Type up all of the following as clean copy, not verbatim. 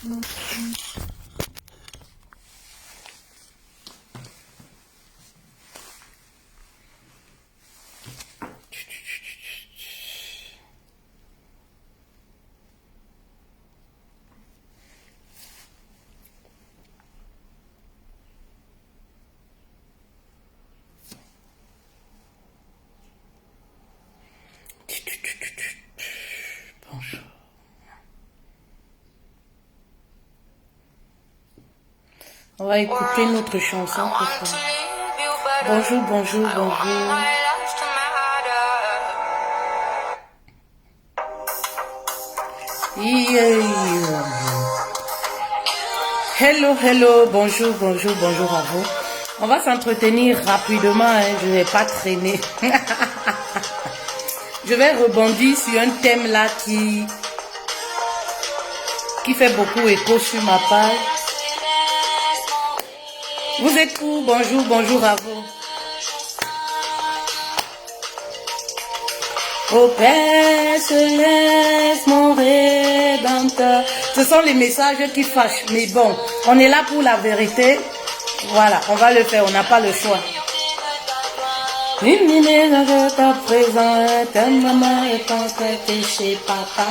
Bonjour. On va écouter notre chanson pour ça. Bonjour, bonjour, bonjour. Yeah. Hello, hello, bonjour, bonjour, bonjour à vous. On va s'entretenir rapidement, hein, je ne vais pas traîner. Je vais rebondir sur un thème là qui fait beaucoup écho sur ma page. Vous êtes où? Bonjour, bonjour à vous. Ô Père céleste, mon Rédempteur. Ce sont les messages qui fâchent. Mais bon, on est là pour la vérité. Voilà, on va le faire, on n'a pas le choix. Illuminé dans ta présence, ta maman est en train chez papa.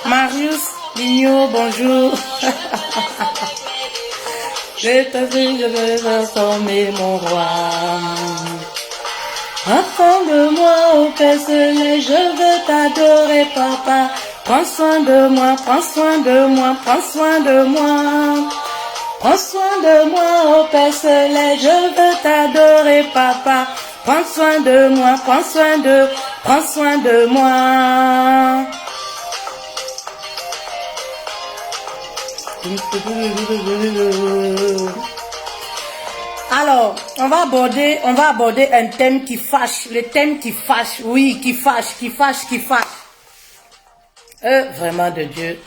Marius, Ligno, bonjour. Je te prie, je veux transformer mon roi. Enfant de moi, ô Père céleste, je veux t'adorer, papa. Prends soin de moi, prends soin de moi, prends soin de moi. Prends soin de moi, ô Père céleste, je veux t'adorer, papa. Prends soin de moi, prends soin de moi. Alors, on va aborder un thème qui fâche, le thème qui fâche, oui, qui fâche. Vraiment de Dieu.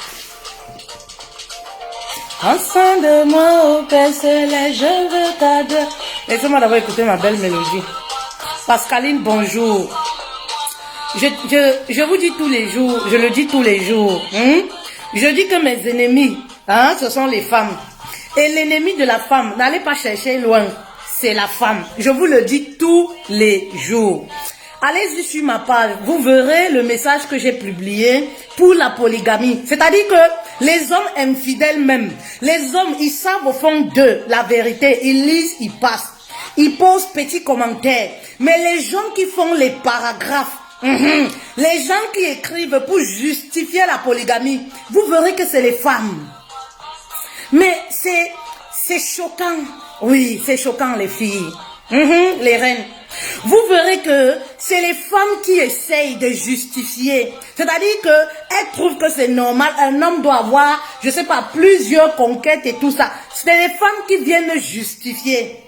Prends soin de moi, ô Père céleste, je veux t'adorer. Laissez-moi d'abord écouter ma belle mélodie. Pascaline, bonjour. Je vous dis tous les jours, je le dis tous les jours. Je dis que mes ennemis, ce sont les femmes. Et l'ennemi de la femme, n'allez pas chercher loin, c'est la femme. Je vous le dis tous les jours. Allez-y sur ma page, vous verrez le message que j'ai publié pour la polygamie. C'est-à-dire que les hommes infidèles même, les hommes, ils savent au fond d'eux la vérité. Ils lisent, ils passent, ils posent petits commentaires. Mais les gens qui font les paragraphes, les gens qui écrivent pour justifier la polygamie, vous verrez que c'est les femmes. Mais c'est choquant. Oui, c'est choquant les filles. Les reines. Vous verrez que c'est les femmes qui essayent de justifier. C'est-à-dire qu'elles trouvent que c'est normal. Un homme doit avoir, je sais pas, plusieurs conquêtes et tout ça. C'est les femmes qui viennent justifier.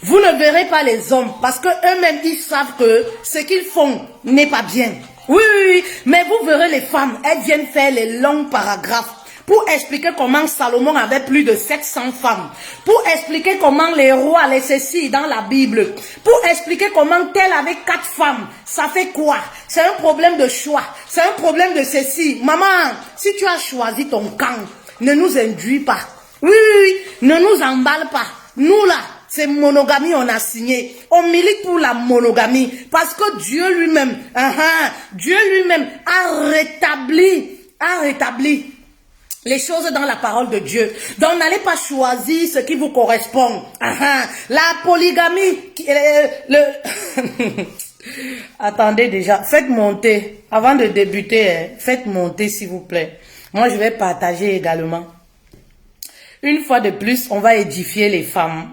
Vous ne verrez pas les hommes parce que eux-mêmes ils savent que ce qu'ils font n'est pas bien. Oui, oui, oui. Mais vous verrez les femmes, elles viennent faire les longs paragraphes pour expliquer comment Salomon avait plus de 700 femmes, pour expliquer comment les rois, les ceci dans la Bible, pour expliquer comment tel avait 4 femmes. Ça fait quoi? C'est un problème de choix, c'est un problème de ceci. Maman, si tu as choisi ton camp, ne nous induis pas. Oui, oui, oui, ne nous emballe pas. Nous là, c'est monogamie, on a signé. On milite pour la monogamie parce que Dieu lui-même, Dieu lui-même a rétabli les choses dans la parole de Dieu. Donc n'allez pas choisir ce qui vous correspond. La polygamie, attendez déjà, faites monter, avant de débuter, faites monter s'il vous plaît. Moi je vais partager également. Une fois de plus, on va édifier les femmes.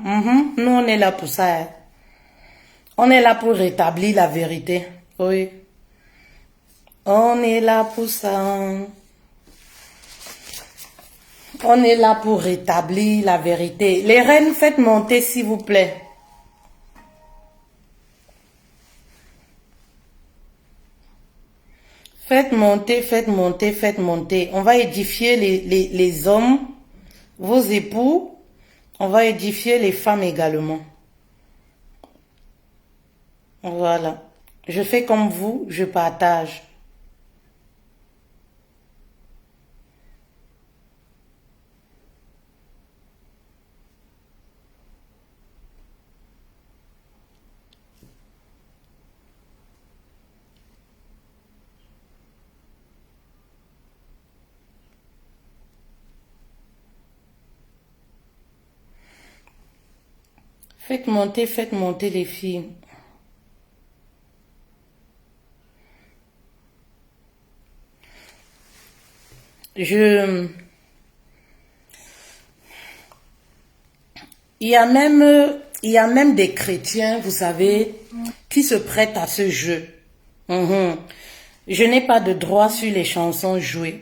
Nous on est là pour ça. On est là pour rétablir la vérité. Oui. On est là pour ça. On est là pour rétablir la vérité. Les reines, faites monter s'il vous plaît. Faites monter, faites monter, faites monter. On va édifier les hommes, vos époux. On va édifier les femmes également. Voilà. Je fais comme vous, je partage. Faites monter les filles. Il y a même des chrétiens, vous savez, qui se prêtent à ce jeu. Je n'ai pas de droit sur les chansons jouées.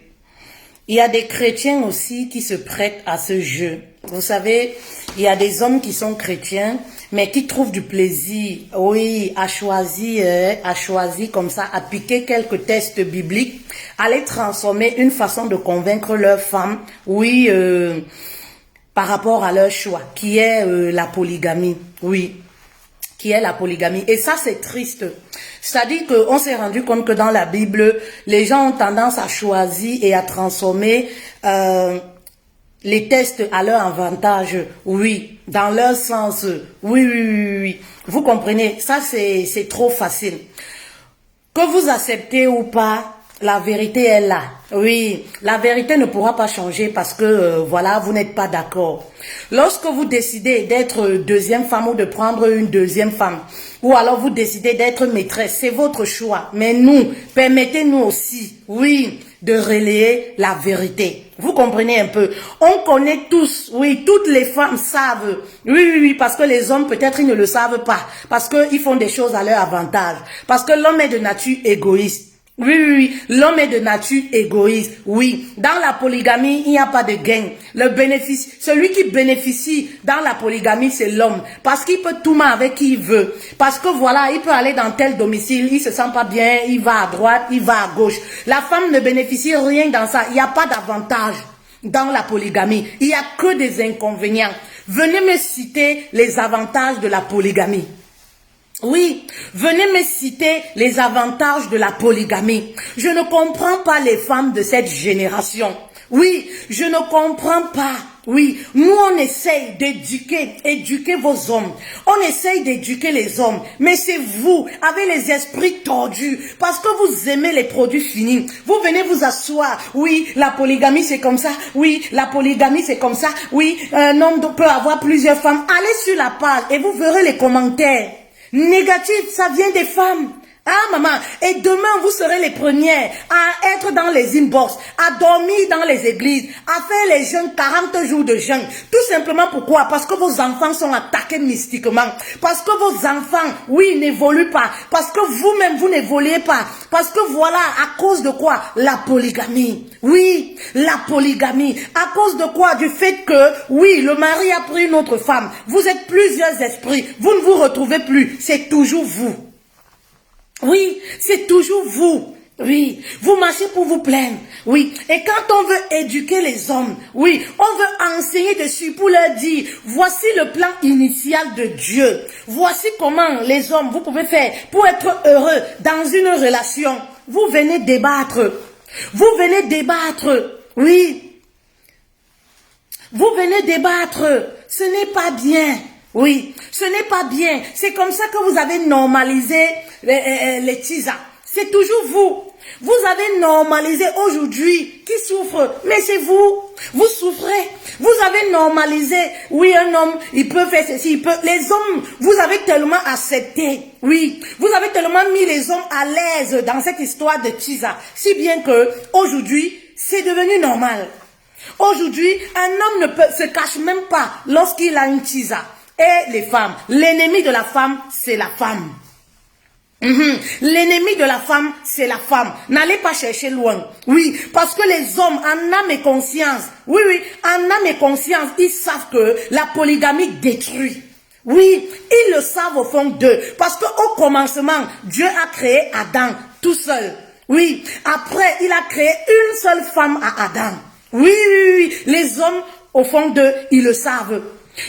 Il y a des chrétiens aussi qui se prêtent à ce jeu. Vous savez, il y a des hommes qui sont chrétiens, mais qui trouvent du plaisir, oui, à choisir comme ça, à piquer quelques textes bibliques, à les transformer une façon de convaincre leurs femmes, oui, par rapport à leur choix, qui est la polygamie, oui, qui est la polygamie. Et ça, c'est triste. C'est-à-dire qu'on s'est rendu compte que dans la Bible, les gens ont tendance à choisir et à transformer les textes à leur avantage, oui, dans leur sens, oui. Vous comprenez, ça c'est trop facile. Que vous acceptez ou pas, la vérité est là. Oui, la vérité ne pourra pas changer parce que, voilà, vous n'êtes pas d'accord. Lorsque vous décidez d'être deuxième femme ou de prendre une deuxième femme, ou alors vous décidez d'être maîtresse, c'est votre choix. Mais nous, permettez-nous aussi, oui, de relayer la vérité. Vous comprenez un peu? On connaît tous, oui, toutes les femmes savent. Oui, parce que les hommes, peut-être, ils ne le savent pas. Parce qu'ils font des choses à leur avantage. Parce que l'homme est de nature égoïste. Oui, l'homme est de nature égoïste, oui. Dans la polygamie, il n'y a pas de gain. Le bénéfice, celui qui bénéficie dans la polygamie, c'est l'homme. Parce qu'il peut tout mettre avec qui il veut. Parce que voilà, il peut aller dans tel domicile, il se sent pas bien, il va à droite, il va à gauche. La femme ne bénéficie rien dans ça. Il n'y a pas d'avantage dans la polygamie. Il n'y a que des inconvénients. Venez me citer les avantages de la polygamie. Oui, venez me citer les avantages de la polygamie. Je ne comprends pas les femmes de cette génération. Oui, je ne comprends pas. Oui, nous on essaye éduquer vos hommes. On essaye d'éduquer les hommes. Mais c'est vous, avec les esprits tordus, parce que vous aimez les produits finis. Vous venez vous asseoir. Oui, la polygamie c'est comme ça. Oui, la polygamie c'est comme ça. Oui, un homme peut avoir plusieurs femmes. Allez sur la page et vous verrez les commentaires. Négatif, ça vient des femmes. Ah maman, et demain vous serez les premières à être dans les inbox, à dormir dans les églises, à faire les jeûnes, 40 jours de jeûne. Tout simplement pourquoi? Parce que vos enfants sont attaqués mystiquement. Parce que vos enfants, oui, n'évoluent pas. Parce que vous-même, vous n'évoluez pas. Parce que voilà, à cause de quoi? La polygamie. Oui, la polygamie. À cause de quoi? Du fait que, oui, le mari a pris une autre femme. Vous êtes plusieurs esprits. Vous ne vous retrouvez plus. C'est toujours vous. Oui, c'est toujours vous. Oui, vous marchez pour vous plaindre. Oui, et quand on veut éduquer les hommes, oui, on veut enseigner dessus pour leur dire, voici le plan initial de Dieu. Voici comment les hommes, vous pouvez faire pour être heureux dans une relation. Vous venez débattre. Vous venez débattre. Oui. Vous venez débattre. Ce n'est pas bien. Oui, ce n'est pas bien. C'est comme ça que vous avez normalisé les tisas. C'est toujours vous. Vous avez normalisé aujourd'hui qui souffre, mais c'est vous. Vous souffrez. Vous avez normalisé, oui, un homme, il peut faire ceci, il peut. Les hommes, vous avez tellement accepté, oui. Vous avez tellement mis les hommes à l'aise dans cette histoire de tisa. Si bien que aujourd'hui, c'est devenu normal. Aujourd'hui, un homme ne se cache même pas lorsqu'il a une tisa. Et les femmes, l'ennemi de la femme, c'est la femme. L'ennemi de la femme, c'est la femme. N'allez pas chercher loin. Oui, parce que les hommes, en âme et conscience, oui, en âme et conscience, ils savent que la polygamie détruit. Oui, ils le savent au fond d'eux. Parce qu'au commencement, Dieu a créé Adam tout seul. Oui, après, il a créé une seule femme à Adam. Oui, les hommes, au fond d'eux, ils le savent.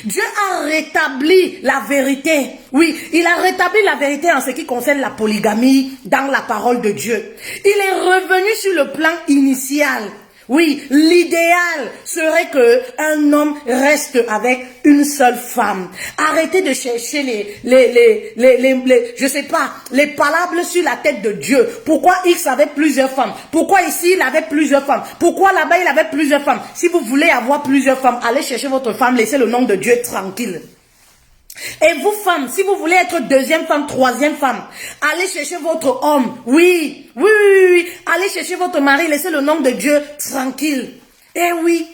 Dieu a rétabli la vérité. Oui, il a rétabli la vérité en ce qui concerne la polygamie dans la parole de Dieu. Il est revenu sur le plan initial. Oui, l'idéal serait que un homme reste avec une seule femme. Arrêtez de chercher je sais pas, les palabres sur la tête de Dieu. Pourquoi X avait plusieurs femmes? Pourquoi ici il avait plusieurs femmes? Pourquoi là-bas il avait plusieurs femmes? Si vous voulez avoir plusieurs femmes, allez chercher votre femme, laissez le nom de Dieu tranquille. Et vous, femmes, si vous voulez être deuxième femme, troisième femme, allez chercher votre homme. Oui, oui, oui, oui. Allez chercher votre mari, laissez le nom de Dieu tranquille. Eh oui.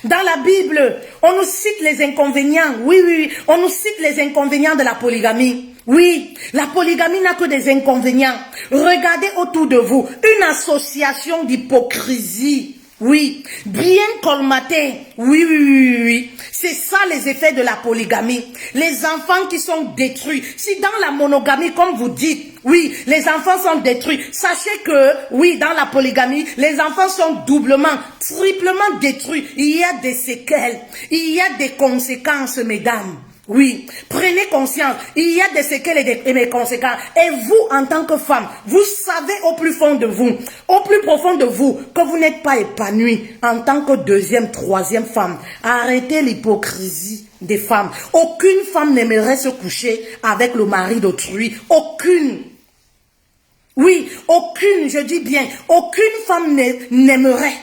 Dans la Bible, on nous cite les inconvénients. Oui, oui, oui. On nous cite les inconvénients de la polygamie. Oui, la polygamie n'a que des inconvénients. Regardez autour de vous, une association d'hypocrisie. Oui, bien colmaté. Oui, oui, oui, oui. C'est ça les effets de la polygamie. Les enfants qui sont détruits. Si dans la monogamie, comme vous dites, oui, les enfants sont détruits. Sachez que, oui, dans la polygamie, les enfants sont doublement, triplement détruits. Il y a des séquelles. Il y a des conséquences, mesdames. Oui, prenez conscience, il y a des séquelles et des conséquences. Et vous, en tant que femme, vous savez au plus fond de vous, au plus profond de vous, que vous n'êtes pas épanouie en tant que deuxième, troisième femme. Arrêtez l'hypocrisie des femmes. Aucune femme n'aimerait se coucher avec le mari d'autrui. Aucune. Oui, aucune, je dis bien, aucune femme n'aimerait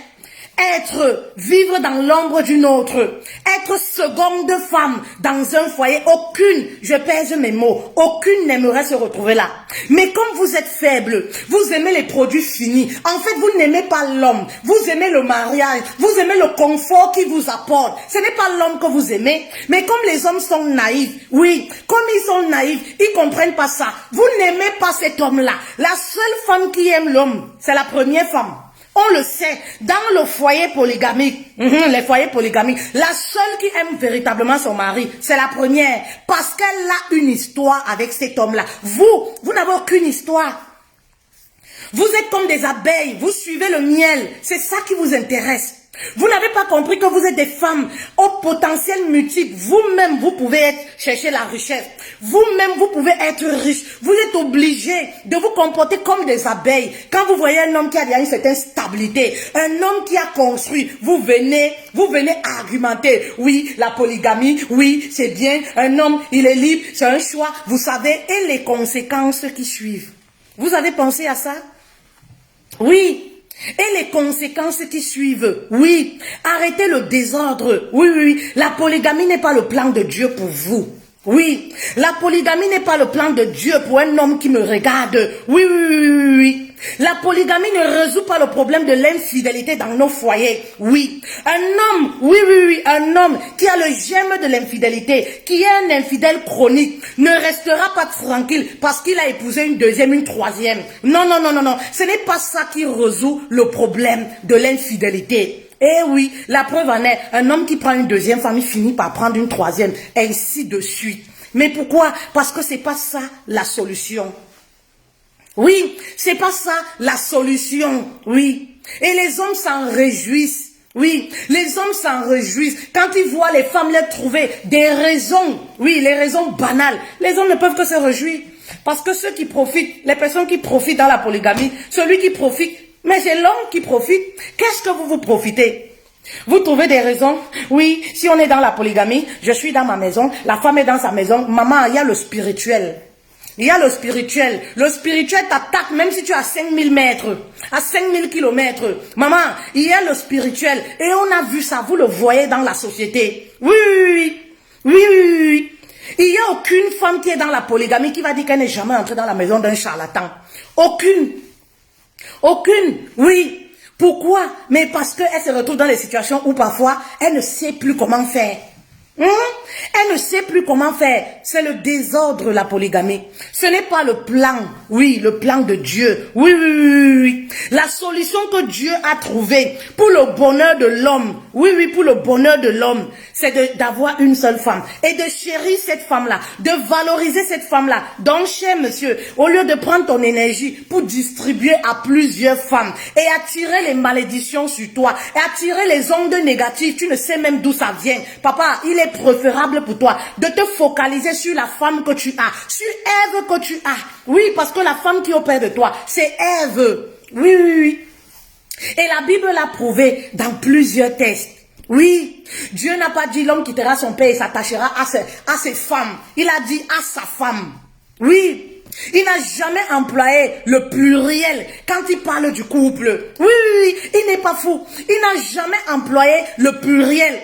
vivre dans l'ombre d'une autre, être seconde femme dans un foyer. Aucune, je pèse mes mots, aucune n'aimerait se retrouver là. Mais comme vous êtes faible, vous aimez les produits finis. En fait, vous n'aimez pas l'homme, vous aimez le mariage, vous aimez le confort qu'il vous apporte. Ce n'est pas l'homme que vous aimez, mais comme les hommes sont naïfs, oui, comme ils sont naïfs, ils comprennent pas ça. Vous n'aimez pas cet homme-là. La seule femme qui aime l'homme, c'est la première femme. On le sait, dans le foyer polygamique, les foyers polygamiques, la seule qui aime véritablement son mari, c'est la première, parce qu'elle a une histoire avec cet homme-là. Vous n'avez aucune histoire. Vous êtes comme des abeilles, vous suivez le miel, c'est ça qui vous intéresse. Vous n'avez pas compris que vous êtes des femmes au potentiel multiple. Vous-même, vous pouvez chercher la richesse. Vous-même, vous pouvez être riche. Vous êtes obligé de vous comporter comme des abeilles. Quand vous voyez un homme qui a déjà une certaine stabilité, un homme qui a construit, vous venez argumenter. Oui, la polygamie, oui, c'est bien. Un homme, il est libre, c'est un choix. Vous savez, et les conséquences qui suivent. Vous avez pensé à ça? Oui. Et les conséquences qui suivent, oui, arrêtez le désordre, oui, oui, la polygamie n'est pas le plan de Dieu pour vous, oui, la polygamie n'est pas le plan de Dieu pour un homme qui me regarde, oui, oui, oui, oui, oui. La polygamie ne résout pas le problème de l'infidélité dans nos foyers, oui, un homme, oui, oui, oui, un homme qui a le gemme de l'infidélité, qui est un infidèle chronique, ne restera pas tranquille parce qu'il a épousé une deuxième, une troisième, non, non, non, non, non, ce n'est pas ça qui résout le problème de l'infidélité. Eh oui, la preuve en est, un homme qui prend une deuxième femme, il finit par prendre une troisième, et ainsi de suite. Mais pourquoi? Parce que c'est pas ça la solution. Oui, c'est pas ça la solution, oui. Et les hommes s'en réjouissent, oui. Les hommes s'en réjouissent quand ils voient les femmes leur trouver des raisons, oui, les raisons banales. Les hommes ne peuvent que se réjouir. Parce que ceux qui profitent, les personnes qui profitent dans la polygamie, celui qui profite, mais c'est l'homme qui profite. Qu'est-ce que vous profitez? Vous trouvez des raisons? Oui, si on est dans la polygamie, je suis dans ma maison, la femme est dans sa maison. Maman, il y a le spirituel. Il y a le spirituel. Le spirituel t'attaque même si tu as 5000 mètres, à 5000 kilomètres. Maman, il y a le spirituel. Et on a vu ça, vous le voyez dans la société. Oui, oui, oui, oui, oui, oui. Il n'y a aucune femme qui est dans la polygamie qui va dire qu'elle n'est jamais entrée dans la maison d'un charlatan. Aucune. Aucune, oui. Pourquoi? Mais parce qu'elle se retrouve dans des situations où parfois, elle ne sait plus comment faire. Elle ne sait plus comment faire. C'est le désordre, la polygamie. Ce n'est pas le plan, oui, le plan de Dieu. Oui, oui, oui, oui. La solution que Dieu a trouvée pour le bonheur de l'homme, oui, oui, pour le bonheur de l'homme, c'est d'avoir une seule femme et de chérir cette femme-là, de valoriser cette femme-là. Donc, cher monsieur, au lieu de prendre ton énergie pour distribuer à plusieurs femmes et attirer les malédictions sur toi, et attirer les ondes négatives, tu ne sais même d'où ça vient. Papa, il est préférable pour toi de te focaliser sur la femme que tu as, sur Ève que tu as. Oui, parce que la femme qui est auprès de toi, c'est Ève. Oui, oui, oui. Et la Bible l'a prouvé dans plusieurs textes. Oui, Dieu n'a pas dit l'homme quittera son père et s'attachera à ses femmes. Il a dit à sa femme. Oui, Il n'a jamais employé le pluriel quand il parle du couple. Oui, oui, oui, il n'est pas fou. Il n'a jamais employé le pluriel.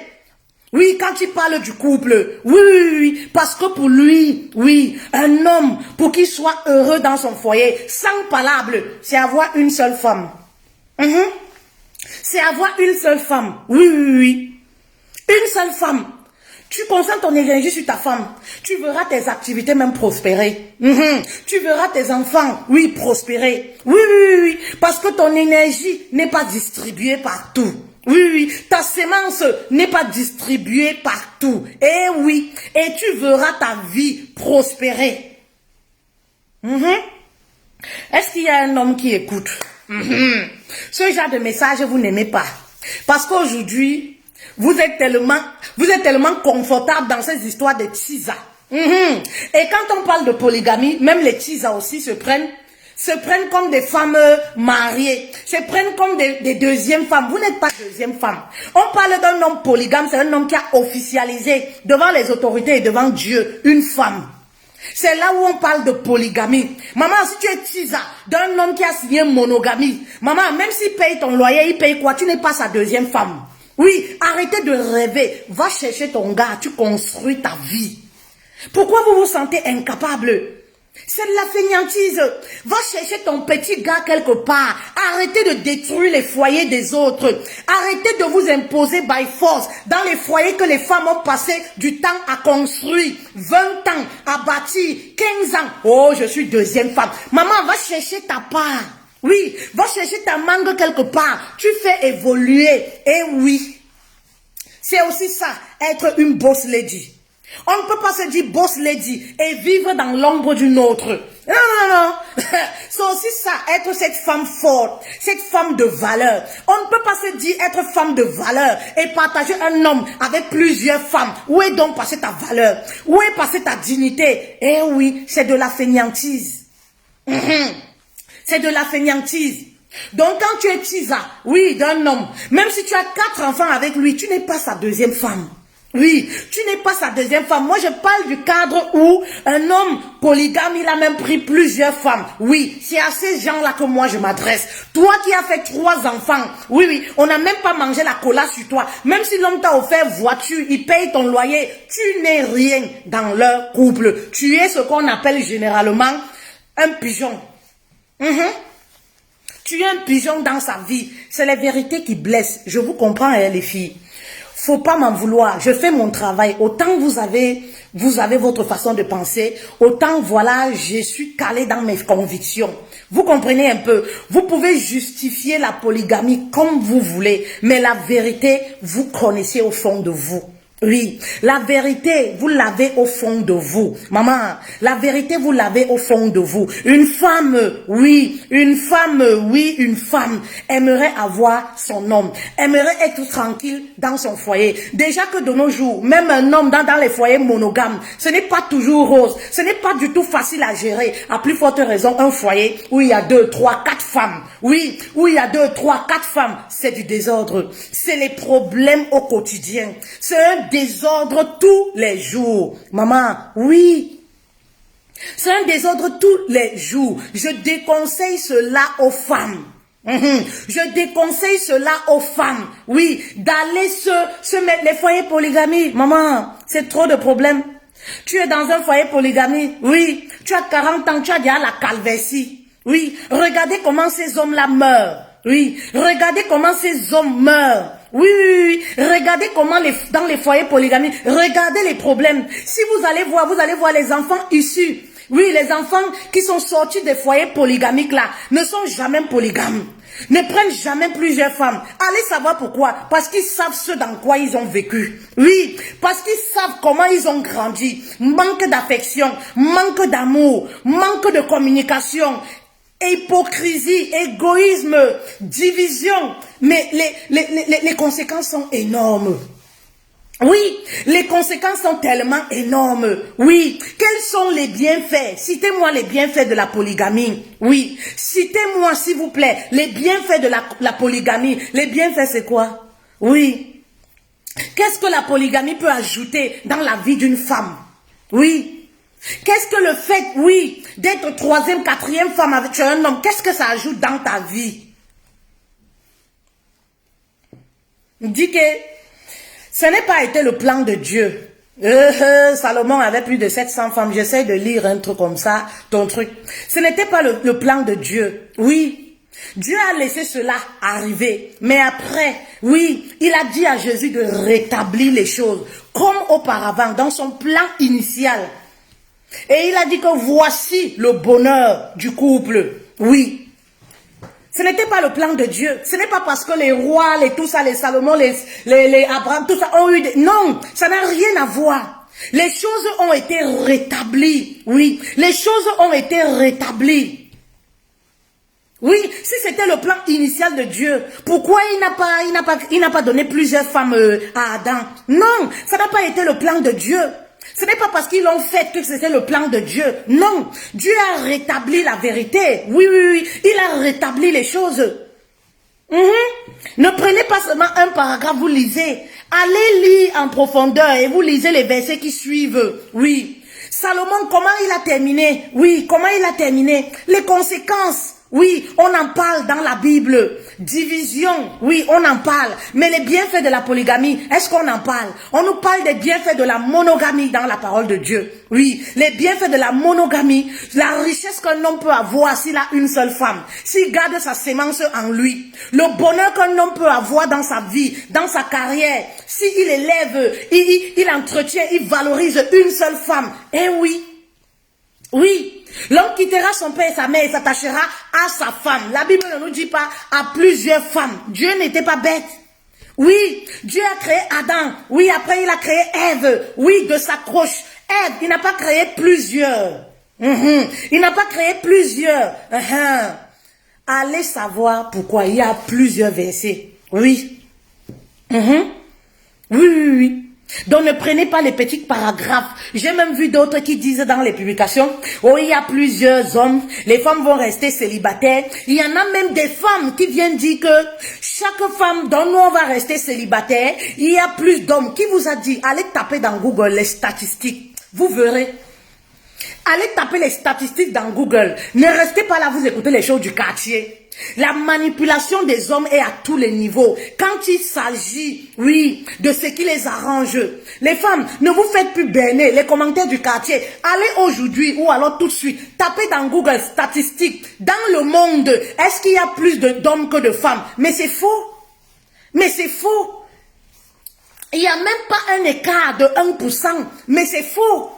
Oui, quand il parle du couple, oui, oui, oui, parce que pour lui, oui, un homme, pour qu'il soit heureux dans son foyer, sans palable, c'est avoir une seule femme. C'est avoir une seule femme. Oui, oui, oui. Une seule femme. Tu concentres ton énergie sur ta femme. Tu verras tes activités même prospérer. Tu verras tes enfants, oui, prospérer. Oui, oui, oui, oui. Parce que ton énergie n'est pas distribuée partout. Oui, oui. Ta sémence n'est pas distribuée partout. Eh oui. Et tu verras ta vie prospérer. Est-ce qu'il y a un homme qui écoute? Ce genre de message, vous n'aimez pas. Parce qu'aujourd'hui, vous êtes tellement confortable dans ces histoires de tisa. Et quand on parle de polygamie, même les tisa aussi se prennent comme des femmes mariées, se prennent comme des deuxièmes femmes. Vous n'êtes pas deuxième femme. On parle d'un homme polygame, c'est un homme qui a officialisé devant les autorités et devant Dieu une femme. C'est là où on parle de polygamie. Maman, si tu es tisa d'un homme qui a signé monogamie, maman, même s'il paye ton loyer, il paye quoi? Tu n'es pas sa deuxième femme. Oui, arrêtez de rêver. Va chercher ton gars, tu construis ta vie. Pourquoi vous vous sentez incapable? C'est de la fainéantise. Va chercher ton petit gars quelque part. Arrêtez de détruire les foyers des autres. Arrêtez de vous imposer by force dans les foyers que les femmes ont passé du temps à construire. 20 ans à bâtir, 15 ans. Oh, je suis deuxième femme. Maman, va chercher ta part. Oui, va chercher ta mangue quelque part. Tu fais évoluer. Et oui, c'est aussi ça, être une boss lady. On ne peut pas se dire boss lady et vivre dans l'ombre d'une autre. Non, non, non. C'est aussi ça, être cette femme forte, cette femme de valeur. On ne peut pas se dire être femme de valeur et partager un homme avec plusieurs femmes. Où est donc passée ta valeur? Où est passée ta dignité? Eh oui, c'est de la fainéantise. C'est de la fainéantise. Donc quand tu es tisa, oui, d'un homme, même si tu as 4 enfants avec lui, tu n'es pas sa deuxième femme. Oui, tu n'es pas sa deuxième femme. Moi, je parle du cadre où un homme polygame, il a même pris plusieurs femmes. Oui, c'est à ces gens-là que moi, je m'adresse. Toi qui as fait 3 enfants, oui, oui, on n'a même pas mangé la cola sur toi. Même si l'homme t'a offert voiture, il paye ton loyer, tu n'es rien dans leur couple. Tu es ce qu'on appelle généralement un pigeon. Tu es un pigeon dans sa vie. C'est les vérités qui blessent. Je vous comprends, hein, les filles. Faut pas m'en vouloir. Je fais mon travail. Autant vous avez votre façon de penser, autant voilà, je suis calée dans mes convictions. Vous comprenez un peu? Vous pouvez justifier la polygamie comme vous voulez, mais la vérité, vous connaissez au fond de vous. Oui, la vérité, vous l'avez au fond de vous. Maman, la vérité, vous l'avez au fond de vous. Une femme, oui, une femme aimerait avoir son homme, aimerait être tranquille dans son foyer. Déjà que de nos jours, même un homme dans les foyers monogames, ce n'est pas toujours rose, ce n'est pas du tout facile à gérer. À plus forte raison, un foyer où il y a 2, 3, 4 femmes. Oui, où il y a 2, 3, 4 femmes, c'est du désordre. C'est les problèmes au quotidien. C'est un désordre tous les jours. Maman, oui. C'est un désordre tous les jours. Je déconseille cela aux femmes. Je déconseille cela aux femmes. Oui, d'aller se mettre les foyers polygamie. Maman, c'est trop de problèmes. Tu es dans un foyer polygamie. Oui, tu as 40 ans, tu as déjà la calvitie. Oui, regardez comment ces hommes-là meurent. Oui, regardez comment ces hommes meurent. Oui, oui, oui. Regardez comment dans les foyers polygamie, regardez les problèmes. Si vous allez voir les enfants issus. Oui, les enfants qui sont sortis des foyers polygamiques là ne sont jamais polygames. Ne prennent jamais plusieurs femmes. Allez savoir pourquoi. Parce qu'ils savent ce dans quoi ils ont vécu. Oui, parce qu'ils savent comment ils ont grandi. Manque d'affection, manque d'amour, manque de communication. Hypocrisie, égoïsme, division. Mais les conséquences sont énormes. Oui, les conséquences sont tellement énormes. Oui, quels sont les bienfaits? Citez-moi les bienfaits de la polygamie. Oui, citez-moi s'il vous plaît les bienfaits de la polygamie. Les bienfaits c'est quoi? Oui. Qu'est-ce que la polygamie peut ajouter dans la vie d'une femme? Oui. Qu'est-ce que le fait, oui, d'être troisième, quatrième femme avec un homme, qu'est-ce que ça ajoute dans ta vie? Il dit que ce n'est pas été le plan de Dieu. Salomon avait plus de 700 femmes. J'essaie de lire un truc comme ça, ton truc. Ce n'était pas le plan de Dieu. Oui, Dieu a laissé cela arriver. Mais après, oui, il a dit à Jésus de rétablir les choses comme auparavant, dans son plan initial. Et il a dit que voici le bonheur du couple. Oui. Ce n'était pas le plan de Dieu. Ce n'est pas parce que les rois, les tout ça, les Salomon, les Abraham, tout ça ont eu des... Non, ça n'a rien à voir. Les choses ont été rétablies. Oui, les choses ont été rétablies. Oui, si c'était le plan initial de Dieu, pourquoi il n'a pas donné plusieurs femmes à Adam? Non, ça n'a pas été le plan de Dieu. Ce n'est pas parce qu'ils l'ont fait que c'était le plan de Dieu. Non, Dieu a rétabli la vérité. Oui, oui, oui, il a rétabli les choses. Ne prenez pas seulement un paragraphe, vous lisez. Allez lire en profondeur et vous lisez les versets qui suivent. Oui. Salomon, comment il a terminé? Oui, comment il a terminé? Les conséquences. Oui, on en parle dans la Bible. Division, oui, on en parle. Mais les bienfaits de la polygamie, est-ce qu'on en parle? On nous parle des bienfaits de la monogamie dans la parole de Dieu. Oui, les bienfaits de la monogamie, la richesse qu'un homme peut avoir s'il a une seule femme, s'il garde sa sémence en lui, le bonheur qu'un homme peut avoir dans sa vie, dans sa carrière, s'il élève, il entretient, il valorise une seule femme. Eh oui, oui. L'homme quittera son père et sa mère et s'attachera à sa femme. La Bible ne nous dit pas à plusieurs femmes. Dieu n'était pas bête. Oui, Dieu a créé Adam. Oui, après il a créé Ève. Oui, de sa croche. Ève, il n'a pas créé plusieurs. Il n'a pas créé plusieurs. Allez savoir pourquoi il y a plusieurs versets. Oui. Oui, oui, oui. Donc ne prenez pas les petits paragraphes. J'ai même vu d'autres qui disent dans les publications, oh il y a plusieurs hommes, les femmes vont rester célibataires. Il y en a même des femmes qui viennent dire que chaque femme dont nous on va rester célibataire, il y a plus d'hommes. Qui vous a dit? Allez taper dans Google les statistiques, vous verrez. Allez taper les statistiques dans Google. Ne restez pas là, vous écoutez les choses du quartier. La manipulation des hommes est à tous les niveaux. Quand il s'agit, oui, de ce qui les arrange. Les femmes, ne vous faites plus berner les commentaires du quartier. Allez aujourd'hui ou alors tout de suite, tapez dans Google statistiques. Dans le monde, est-ce qu'il y a plus d'hommes que de femmes? Mais c'est faux. Mais c'est faux. Il n'y a même pas un écart de 1%. Mais c'est faux.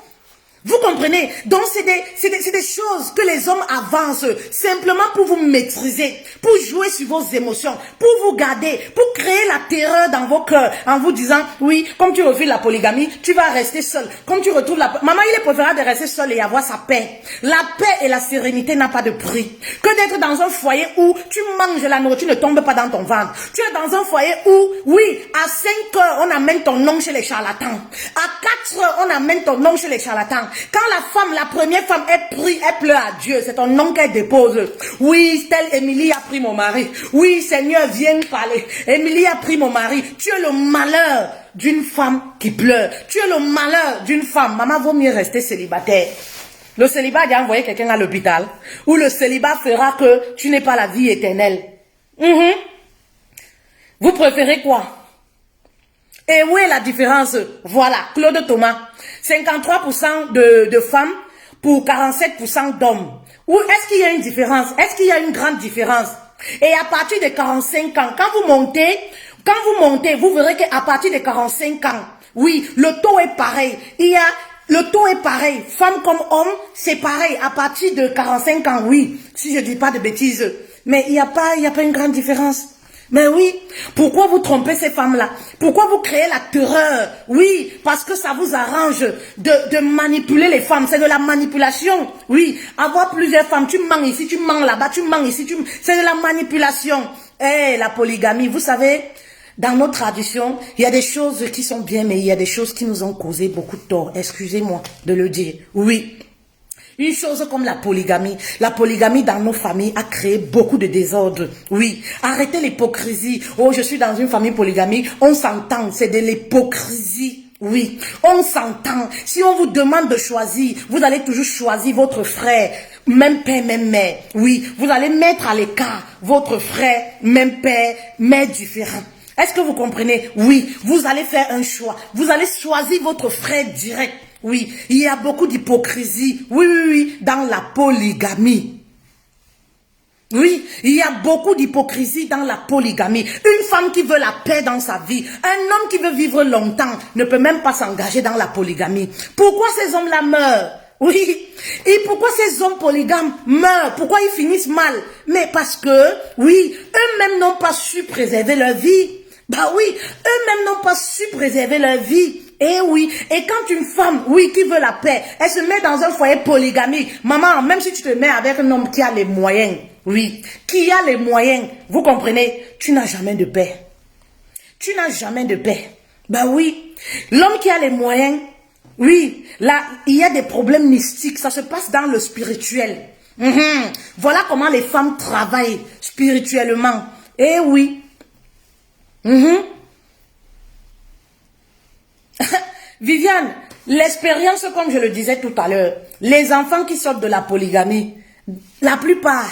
Vous comprenez? Donc c'est des choses que les hommes avancent simplement pour vous maîtriser, pour jouer sur vos émotions, pour vous garder, pour créer la terreur dans vos cœurs en vous disant, oui, comme tu refuses la polygamie, tu vas rester seul. Comme tu retrouves la... Maman, il est préférable de rester seul et avoir sa paix. La paix et la sérénité n'ont pas de prix. Que d'être dans un foyer où tu manges la nourriture, ne tombe pas dans ton ventre. Tu es dans un foyer où, oui, à 5 heures, on amène ton nom chez les charlatans. À 4 heures, on amène ton nom chez les charlatans. Quand la femme, la première femme, elle prie, elle pleure à Dieu, c'est ton nom qu'elle dépose. Oui, telle Émilie a pris mon mari. Oui, Seigneur, viens parler. Émilie a pris mon mari. Tu es le malheur d'une femme qui pleure. Tu es le malheur d'une femme. Maman, vaut mieux rester célibataire. Le célibat a envoyé quelqu'un à l'hôpital. Ou le célibat fera que tu n'es pas la vie éternelle. Vous préférez quoi? Et où est la différence? Voilà, Claude Thomas. 53% de femmes pour 47% d'hommes. Ou est-ce qu'il y a une différence? Est-ce qu'il y a une grande différence? Et à partir de 45 ans, quand vous montez, vous verrez qu'à partir de 45 ans, oui, le taux est pareil. Le taux est pareil. Femme comme homme, c'est pareil. À partir de 45 ans, oui. Si je dis pas de bêtises. Mais il n'y a pas une grande différence. Mais oui, pourquoi vous trompez ces femmes-là? Pourquoi vous créez la terreur? Oui, parce que ça vous arrange de manipuler les femmes. C'est de la manipulation. Oui, avoir plusieurs femmes, tu mens ici, tu mens là-bas, tu mens ici, c'est de la manipulation. Eh, la polygamie, vous savez, dans nos traditions, il y a des choses qui sont bien, mais il y a des choses qui nous ont causé beaucoup de tort. Excusez-moi de le dire. Oui. Une chose comme la polygamie dans nos familles a créé beaucoup de désordre. Oui, arrêtez l'hypocrisie. Oh, je suis dans une famille polygamique, on s'entend, c'est de l'hypocrisie. Oui, on s'entend. Si on vous demande de choisir, vous allez toujours choisir votre frère, même père, même mère. Oui, vous allez mettre à l'écart votre frère, même père, mère différent. Est-ce que vous comprenez? Oui, vous allez faire un choix. Vous allez choisir votre frère direct. Oui, il y a beaucoup d'hypocrisie. Oui, oui, oui, dans la polygamie. Oui, il y a beaucoup d'hypocrisie dans la polygamie. Une femme qui veut la paix dans sa vie, un homme qui veut vivre longtemps, ne peut même pas s'engager dans la polygamie. Pourquoi ces hommes-là meurent? Oui, et pourquoi ces hommes polygames meurent? Pourquoi ils finissent mal? Mais parce que, oui, eux-mêmes n'ont pas su préserver leur vie. Bah oui, eux-mêmes n'ont pas su préserver leur vie. Et oui, et quand une femme, oui, qui veut la paix, elle se met dans un foyer polygamique, maman, même si tu te mets avec un homme qui a les moyens, oui, qui a les moyens, vous comprenez, tu n'as jamais de paix. Tu n'as jamais de paix. Ben oui, l'homme qui a les moyens, oui, là, il y a des problèmes mystiques, ça se passe dans le spirituel. Voilà comment les femmes travaillent spirituellement. Et oui. Viviane, l'expérience, comme je le disais tout à l'heure, les enfants qui sortent de la polygamie, la plupart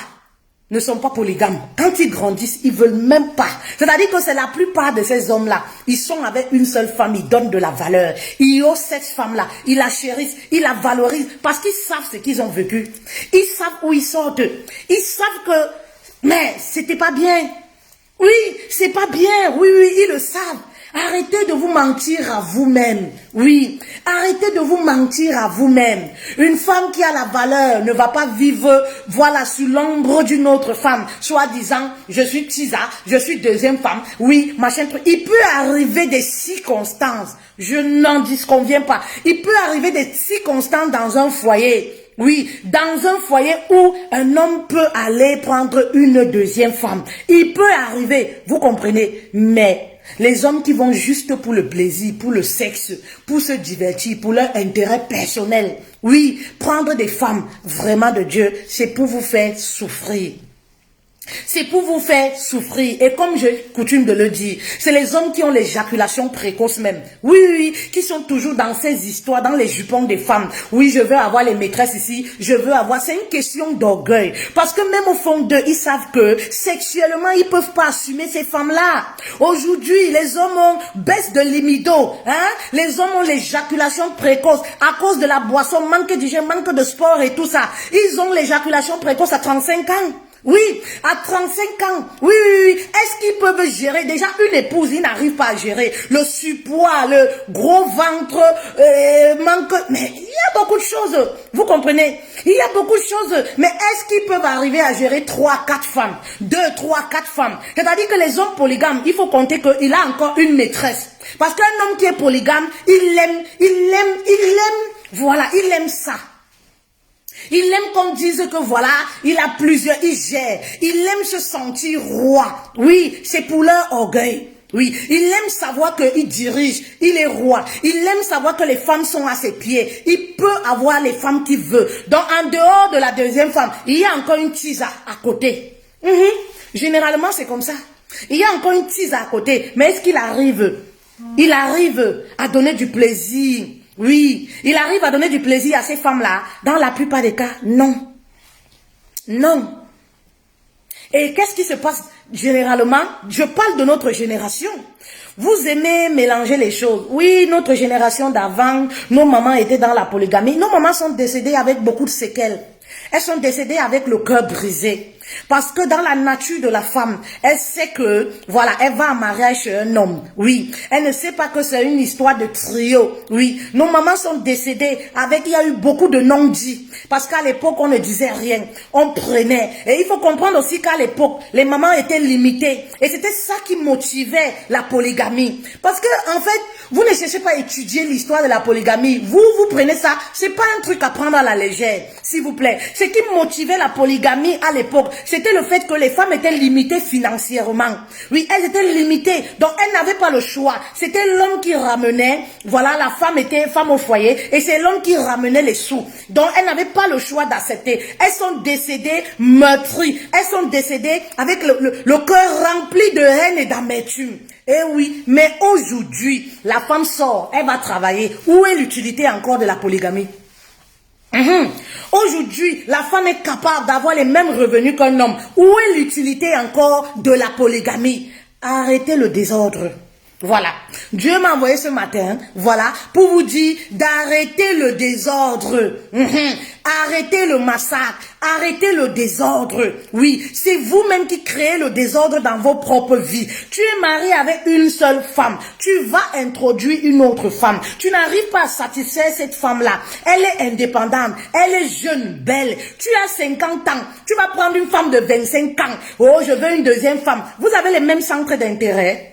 ne sont pas polygames. Quand ils grandissent, ils veulent même pas. C'est-à-dire que c'est la plupart de ces hommes-là, ils sont avec une seule femme, ils donnent de la valeur. Ils osent cette femme-là, ils la chérissent, ils la valorisent parce qu'ils savent ce qu'ils ont vécu. Ils savent où ils sortent. Ils savent que, mais c'était pas bien. Oui, c'est pas bien. Oui, oui, ils le savent. Arrêtez de vous mentir à vous-même. Oui, arrêtez de vous mentir à vous-même. Une femme qui a la valeur ne va pas vivre, voilà, sous l'ombre d'une autre femme, soit disant, je suis Tisa, je suis deuxième femme. Oui, machin truc. Il peut arriver des circonstances. Je n'en disconviens pas. Il peut arriver des circonstances dans un foyer. Oui, dans un foyer où un homme peut aller prendre une deuxième femme. Il peut arriver, vous comprenez, mais les hommes qui vont juste pour le plaisir, pour le sexe, pour se divertir, pour leur intérêt personnel, oui, prendre des femmes vraiment de Dieu, c'est pour vous faire souffrir. C'est pour vous faire souffrir. Et comme j'ai coutume de le dire, c'est les hommes qui ont l'éjaculation précoce même. Oui, oui, qui sont toujours dans ces histoires, dans les jupons des femmes. Oui, je veux avoir les maîtresses ici, je veux avoir... C'est une question d'orgueil. Parce que même au fond d'eux, ils savent que sexuellement, ils peuvent pas assumer ces femmes-là. Aujourd'hui, les hommes ont baisse de libido. Hein? Les hommes ont l'éjaculation précoce à cause de la boisson, manque d'hygiène, manque de sport et tout ça. Ils ont l'éjaculation précoce à 35 ans. Oui, à 35 ans, oui, oui, oui. Est-ce qu'ils peuvent gérer? Déjà, une épouse, ils n'arrivent pas à gérer le surpoids, le gros ventre, manque... Mais il y a beaucoup de choses, vous comprenez? Il y a beaucoup de choses. Mais est-ce qu'ils peuvent arriver à gérer 3, 4 femmes? 2, 3, 4 femmes? C'est-à-dire que les hommes polygames, il faut compter qu'il a encore une maîtresse. Parce qu'un homme qui est polygame, il l'aime, voilà, il aime ça. Il aime qu'on dise que voilà, il a plusieurs, il gère. Il aime se sentir roi. Oui, c'est pour leur orgueil. Oui, il aime savoir qu'il dirige, il est roi. Il aime savoir que les femmes sont à ses pieds. Il peut avoir les femmes qu'il veut. Donc, en dehors de la deuxième femme, il y a encore une tisa à côté. Généralement, c'est comme ça. Il y a encore une tisa à côté. Mais est-ce qu'il arrive? Il arrive à donner du plaisir. Oui, il arrive à donner du plaisir à ces femmes-là. Dans la plupart des cas, non. Non. Et qu'est-ce qui se passe généralement? Je parle de notre génération. Vous aimez mélanger les choses. Oui, notre génération d'avant, nos mamans étaient dans la polygamie. Nos mamans sont décédées avec beaucoup de séquelles. Elles sont décédées avec le cœur brisé. Parce que dans la nature de la femme, elle sait que, voilà, elle va en mariage chez un homme. Oui, elle ne sait pas que c'est une histoire de trio. Oui, nos mamans sont décédées avec, il y a eu beaucoup de non-dits. Parce qu'à l'époque, on ne disait rien. On prenait. Et il faut comprendre aussi qu'à l'époque, les mamans étaient limitées. Et c'était ça qui motivait la polygamie. Parce que, en fait, vous ne cherchez pas à étudier l'histoire de la polygamie. Vous prenez ça. C'est pas un truc à prendre à la légère, s'il vous plaît. Ce qui motivait la polygamie à l'époque, c'était le fait que les femmes étaient limitées financièrement. Oui, elles étaient limitées. Donc, elles n'avaient pas le choix. C'était l'homme qui ramenait. Voilà, la femme était femme au foyer. Et c'est l'homme qui ramenait les sous. Donc, elles n'avaient pas le choix d'accepter. Elles sont décédées meurtries. Elles sont décédées avec le cœur rempli de haine et d'amertume. Eh oui, mais aujourd'hui, la femme sort, elle va travailler. Où est l'utilité encore de la polygamie? Aujourd'hui, la femme est capable d'avoir les mêmes revenus qu'un homme. Où est l'utilité encore de la polygamie? Arrêtez le désordre. Voilà. Dieu m'a envoyé ce matin, voilà, pour vous dire d'arrêter le désordre. Arrêtez le massacre. Arrêtez le désordre. Oui, c'est vous-même qui créez le désordre dans vos propres vies. Tu es marié avec une seule femme. Tu vas introduire une autre femme. Tu n'arrives pas à satisfaire cette femme-là. Elle est indépendante. Elle est jeune, belle. Tu as 50 ans. Tu vas prendre une femme de 25 ans. Oh, je veux une deuxième femme. Vous avez les mêmes centres d'intérêt.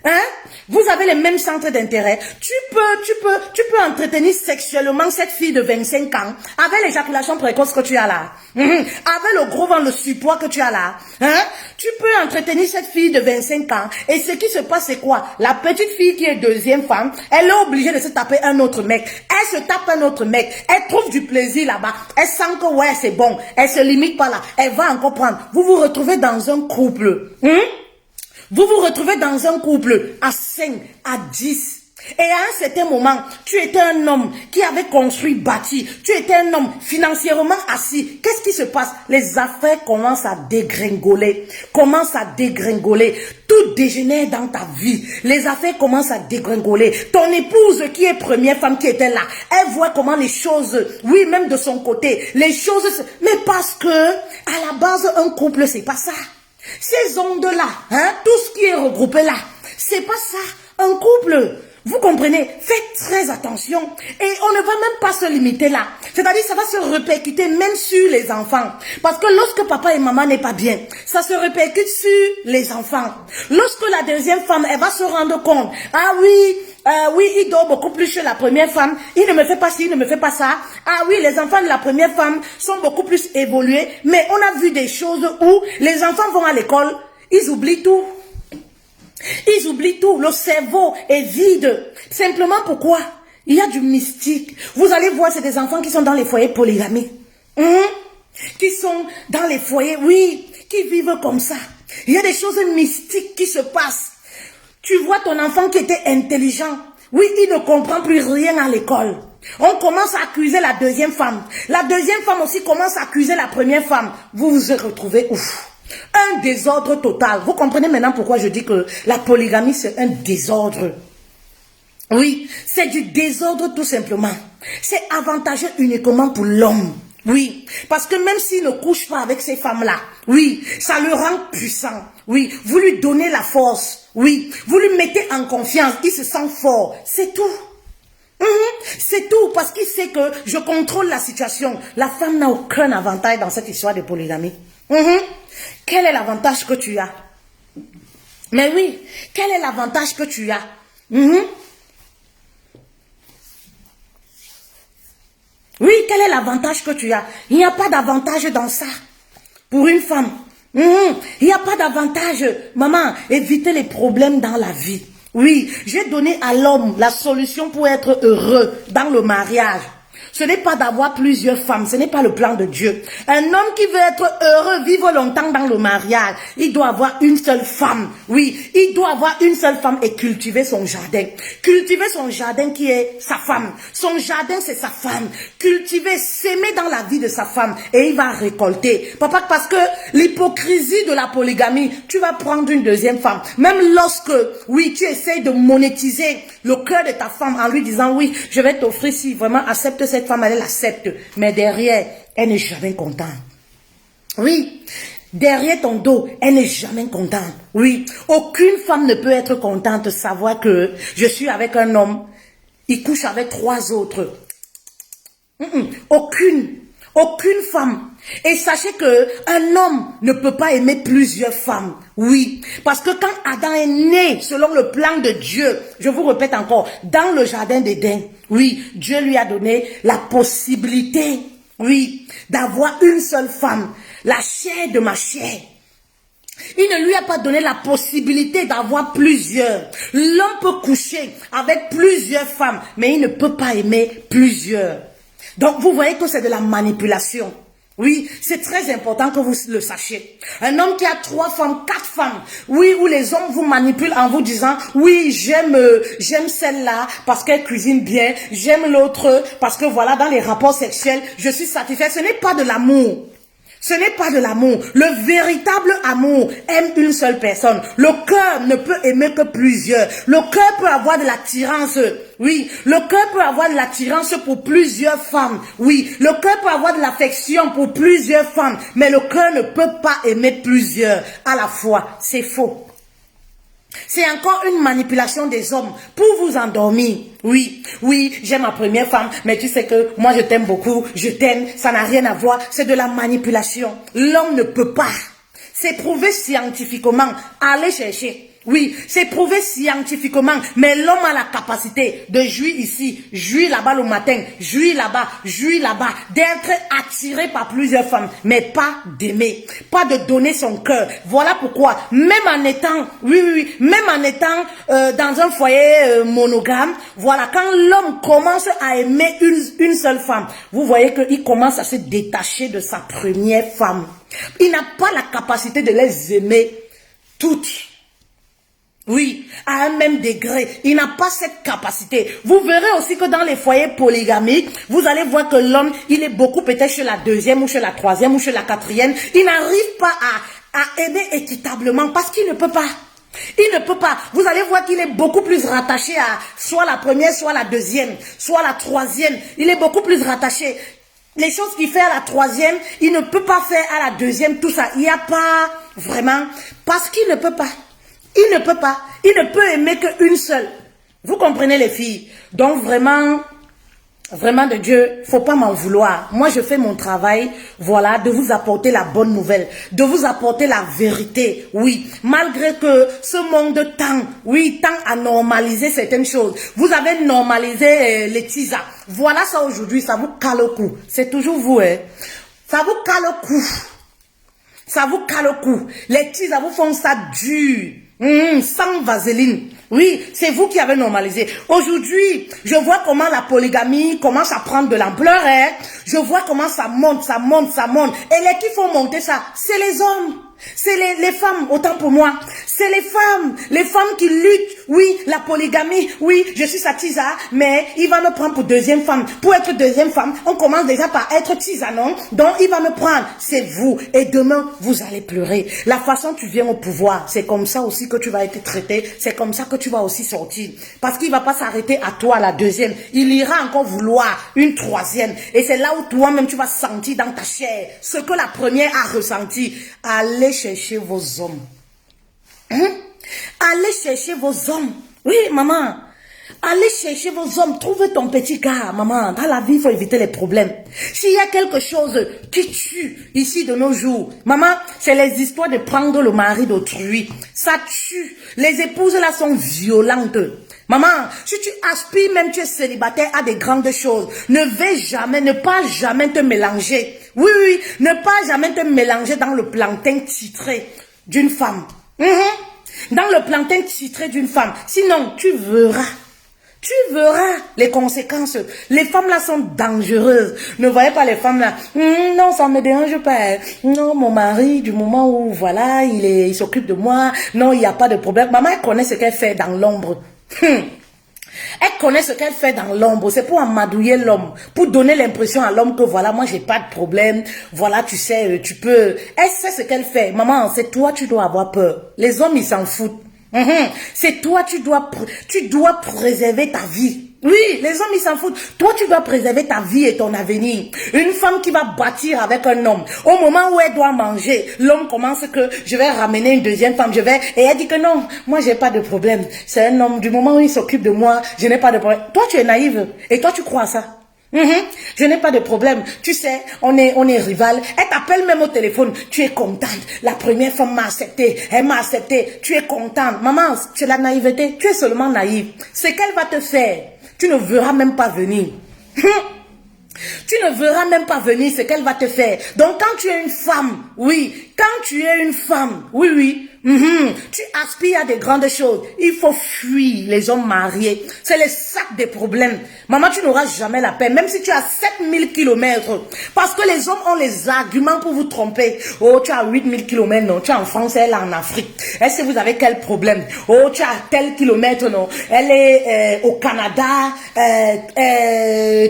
Hein? Vous avez les mêmes centres d'intérêt. Tu peux entretenir sexuellement cette fille de 25 ans avec l'éjaculation précoce que tu as là. Avec le gros ventre, le surpoids que tu as là. Hein? Tu peux entretenir cette fille de 25 ans. Et ce qui se passe, c'est quoi? La petite fille qui est deuxième femme, elle est obligée de se taper un autre mec. Elle se tape un autre mec. Elle trouve du plaisir là-bas. Elle sent que ouais, c'est bon. Elle se limite pas là. Elle va encore prendre. Vous vous retrouvez dans un couple. Vous vous retrouvez dans un couple à 5, à 10. Et à un certain moment, tu étais un homme qui avait construit, bâti. Tu étais un homme financièrement assis. Qu'est-ce qui se passe? Les affaires commencent à dégringoler. Tout dégénère dans ta vie. Les affaires commencent à dégringoler. Ton épouse qui est première femme qui était là, elle voit comment les choses, oui, même de son côté, les choses... Mais parce que, à la base, un couple, c'est pas ça. Ces ondes-là, hein, tout ce qui est regroupé là, c'est pas ça, un couple. Vous comprenez? Faites très attention. Et on ne va même pas se limiter là. C'est-à-dire, ça va se répercuter même sur les enfants. Parce que lorsque papa et maman n'est pas bien, ça se répercute sur les enfants. Lorsque la deuxième femme, elle va se rendre compte, ah oui, il dort beaucoup plus chez la première femme. Il ne me fait pas ci, il ne me fait pas ça. Ah oui, les enfants de la première femme sont beaucoup plus évolués. Mais on a vu des choses où les enfants vont à l'école, ils oublient tout. Ils oublient tout. Le cerveau est vide. Simplement pourquoi? Il y a du mystique. Vous allez voir, c'est des enfants qui sont dans les foyers polygamiques. Qui sont dans les foyers, oui, qui vivent comme ça. Il y a des choses mystiques qui se passent. Tu vois ton enfant qui était intelligent. Oui, il ne comprend plus rien à l'école. On commence à accuser la deuxième femme. La deuxième femme aussi commence à accuser la première femme. Vous vous retrouvez ouf. Un désordre total. Vous comprenez maintenant pourquoi je dis que la polygamie, c'est un désordre. Oui, c'est du désordre tout simplement. C'est avantageux uniquement pour l'homme. Oui, parce que même s'il ne couche pas avec ces femmes-là, oui, ça le rend puissant. Oui, vous lui donnez la force. Oui, vous lui mettez en confiance. Il se sent fort. C'est tout. C'est tout, parce qu'il sait que je contrôle la situation. La femme n'a aucun avantage dans cette histoire de polygamie. Quel est l'avantage que tu as? Mais oui, quel est l'avantage que tu as? Oui, quel est l'avantage que tu as? Il n'y a pas d'avantage dans ça. Pour une femme. Il n'y a pas d'avantage. Maman, évitez les problèmes dans la vie. Oui, j'ai donné à l'homme la solution pour être heureux dans le mariage. Ce n'est pas d'avoir plusieurs femmes, ce n'est pas le plan de Dieu. Un homme qui veut être heureux, vivre longtemps dans le mariage, il doit avoir une seule femme. Oui, il doit avoir une seule femme et cultiver son jardin. Cultiver son jardin qui est sa femme. Son jardin, c'est sa femme. Cultiver, s'aimer dans la vie de sa femme et il va récolter. Papa, parce que l'hypocrisie de la polygamie, tu vas prendre une deuxième femme. Même lorsque, oui, tu essayes de monétiser le cœur de ta femme en lui disant, oui, je vais t'offrir si vraiment accepte cette femme, elle l'accepte. Mais derrière, elle n'est jamais contente. Oui, derrière ton dos, elle n'est jamais contente. Oui, aucune femme ne peut être contente de savoir que je suis avec un homme, il couche avec 3 autres. Aucune femme. Et sachez que un homme ne peut pas aimer plusieurs femmes. Oui, parce que quand Adam est né selon le plan de Dieu, je vous répète encore, dans le jardin d'Éden, oui, Dieu lui a donné la possibilité, Oui, d'avoir une seule femme, la chair de ma chair. Il ne lui a pas donné la possibilité d'avoir plusieurs. L'homme peut coucher avec plusieurs femmes, mais il ne peut pas aimer plusieurs. Donc vous voyez que c'est de la manipulation. Oui, c'est très important que vous le sachiez. Un homme qui a 3 femmes, 4 femmes, oui, où les hommes vous manipulent en vous disant, oui, j'aime celle-là parce qu'elle cuisine bien, j'aime l'autre parce que voilà, dans les rapports sexuels, je suis satisfait. Ce n'est pas de l'amour. Ce n'est pas de l'amour. Le véritable amour aime une seule personne. Le cœur ne peut aimer que plusieurs. Le cœur peut avoir de l'attirance. Oui, le cœur peut avoir de l'attirance pour plusieurs femmes. Oui, le cœur peut avoir de l'affection pour plusieurs femmes. Mais le cœur ne peut pas aimer plusieurs à la fois. C'est faux. C'est encore une manipulation des hommes pour vous endormir. Oui, oui, j'ai ma première femme, mais tu sais que moi je t'aime beaucoup, je t'aime, ça n'a rien à voir. C'est de la manipulation. L'homme ne peut pas. C'est prouvé scientifiquement. Allez chercher. Oui, c'est prouvé scientifiquement, mais l'homme a la capacité de jouir ici, jouir là-bas le matin, jouir là-bas, d'être attiré par plusieurs femmes, mais pas d'aimer, pas de donner son cœur. Voilà pourquoi, même en étant, même en étant dans un foyer monogame, voilà, quand l'homme commence à aimer une seule femme, vous voyez qu'il commence à se détacher de sa première femme. Il n'a pas la capacité de les aimer toutes. Oui, à un même degré. Il n'a pas cette capacité. Vous verrez aussi que dans les foyers polygamiques, vous allez voir que l'homme, il est beaucoup peut-être chez la deuxième ou chez la troisième ou chez la quatrième. Il n'arrive pas à aimer équitablement parce qu'il ne peut pas. Il ne peut pas. Vous allez voir qu'il est beaucoup plus rattaché à soit la première, soit la deuxième, soit la troisième. Il est beaucoup plus rattaché. Les choses qu'il fait à la troisième, il ne peut pas faire à la deuxième, tout ça. Il n'y a pas vraiment, parce qu'il ne peut pas. Il ne peut pas. Il ne peut aimer qu'une seule. Vous comprenez les filles? Donc vraiment, vraiment de Dieu, faut pas m'en vouloir. Moi, je fais mon travail, voilà, de vous apporter la bonne nouvelle, de vous apporter la vérité. Oui, malgré que ce monde tend, oui, tend à normaliser certaines choses. Vous avez normalisé les tisas. Voilà ça aujourd'hui, ça vous cale le cou. C'est toujours vous, hein. Ça vous cale le cou. Ça vous cale le cou. Les tisas vous font ça dur. Sans vaseline. Oui, c'est vous qui avez normalisé. Aujourd'hui, je vois comment la polygamie commence à prendre de l'ampleur. Hein? Je vois comment ça monte, ça monte, ça monte. Et les qui font monter ça, c'est les hommes. C'est les femmes, autant pour moi. C'est les femmes qui luttent. Oui, la polygamie, oui, je suis sa tisa, mais il va me prendre pour deuxième femme. Pour être deuxième femme, on commence déjà par être tisa, non? Donc, il va me prendre. C'est vous. Et demain, vous allez pleurer. La façon dont tu viens au pouvoir, c'est comme ça aussi que tu vas être traité. C'est comme ça que tu vas aussi sortir. Parce qu'il ne va pas s'arrêter à toi, la deuxième. Il ira encore vouloir une troisième. Et c'est là où toi-même, tu vas sentir dans ta chair ce que la première a ressenti. Allez chercher vos hommes. Allez chercher vos hommes. Oui, maman. Allez chercher vos hommes. Trouve ton petit gars, maman. Dans la vie, il faut éviter les problèmes. S'il y a quelque chose qui tue ici de nos jours, maman, c'est les histoires de prendre le mari d'autrui. Ça tue. Les épouses là sont violentes. Maman, si tu aspires, même tu es célibataire, à des grandes choses, ne pas jamais te mélanger. Oui, oui, ne pas jamais te mélanger dans le plantain titré d'une femme. Dans le plantain titré d'une femme. Sinon, tu verras les conséquences. Les femmes là sont dangereuses. Ne voyez pas les femmes là. Non, ça me dérange pas. Non, mon mari, du moment où, voilà, il s'occupe de moi. Non, il n'y a pas de problème. Maman, elle connaît ce qu'elle fait dans l'ombre. Elle connaît ce qu'elle fait dans l'ombre. C'est pour amadouiller l'homme. Pour donner l'impression à l'homme que voilà, moi j'ai pas de problème. Voilà, tu sais, tu peux. Elle sait ce qu'elle fait. Maman, c'est toi, tu dois avoir peur. Les hommes, ils s'en foutent. C'est toi, tu dois préserver ta vie. Oui, les hommes, ils s'en foutent. Toi, tu dois préserver ta vie et ton avenir. Une femme qui va bâtir avec un homme, au moment où elle doit manger, l'homme commence que je vais ramener une deuxième femme, et elle dit que non, moi, j'ai pas de problème. C'est un homme, du moment où il s'occupe de moi, je n'ai pas de problème. Toi, tu es naïve. Et toi, tu crois à ça. Je n'ai pas de problème. Tu sais, on est rival. Elle t'appelle même au téléphone. Tu es contente. La première femme m'a accepté. Elle m'a accepté. Tu es contente. Maman, c'est la naïveté. Tu es seulement naïve. Ce qu'elle va te faire, tu ne verras même pas venir. Tu ne verras même pas venir ce qu'elle va te faire. Donc quand tu es une femme, oui, quand tu es une femme, oui, oui, tu aspires à des grandes choses. Il faut fuir les hommes mariés. C'est le sac des problèmes. Maman, tu n'auras jamais la paix, même si tu as 7 000 kilomètres. Parce que les hommes ont les arguments pour vous tromper. Oh, tu as 8 000 kilomètres, non, tu es en France, elle est en Afrique. Est-ce que vous avez quel problème? Oh, tu as tel kilomètre, non, elle est au Canada,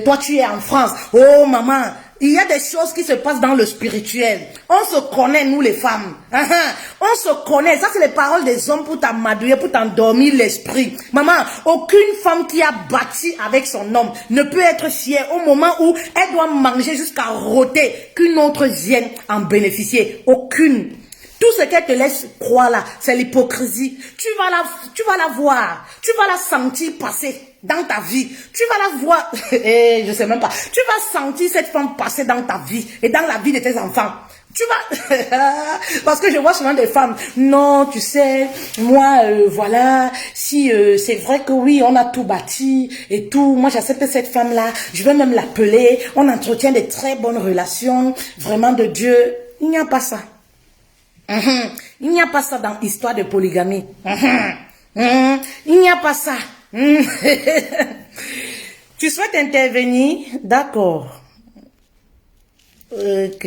toi tu es en France. Oh maman, il y a des choses qui se passent dans le spirituel. On se connaît, nous les femmes. On se connaît. Ça, c'est les paroles des hommes pour t'amadouiller, pour t'endormir l'esprit. Maman, aucune femme qui a bâti avec son homme ne peut être fière au moment où elle doit manger jusqu'à rôter qu'une autre vienne en bénéficier. Aucune. Tout ce qu'elle te laisse croire là, c'est l'hypocrisie. Tu vas la voir, tu vas la sentir passer dans ta vie. Tu vas la voir, je sais même pas. Tu vas sentir cette femme passer dans ta vie et dans la vie de tes enfants. Tu vas, parce que je vois souvent des femmes, non, tu sais, moi, voilà, si c'est vrai que oui, on a tout bâti et tout, moi j'accepte cette femme-là, je vais même l'appeler, on entretient des très bonnes relations, vraiment de Dieu. Il n'y a pas ça. Il n'y a pas ça dans l'histoire de polygamie. Il n'y a pas ça. Tu souhaites intervenir? D'accord. Ok.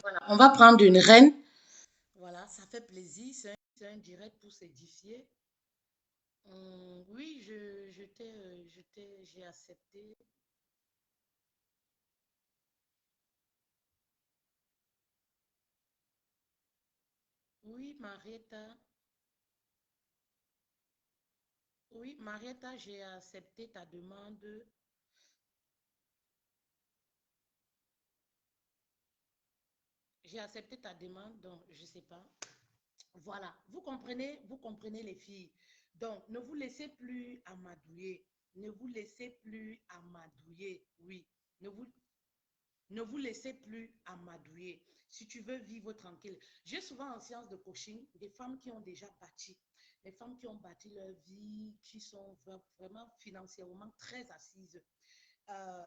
Voilà, on va prendre une reine. Voilà, ça fait plaisir. C'est un direct pour s'édifier. Oui, j'ai accepté. Oui, Marietta. Oui, Marietta, j'ai accepté ta demande. J'ai accepté ta demande, donc je ne sais pas. Voilà, vous comprenez les filles. Donc, ne vous laissez plus amadouiller. Ne vous laissez plus amadouiller. Oui, ne vous, ne vous laissez plus amadouiller. Si tu veux vivre tranquille. J'ai souvent en séance de coaching des femmes qui ont déjà bâti. Des femmes qui ont bâti leur vie, qui sont vraiment financièrement très assises.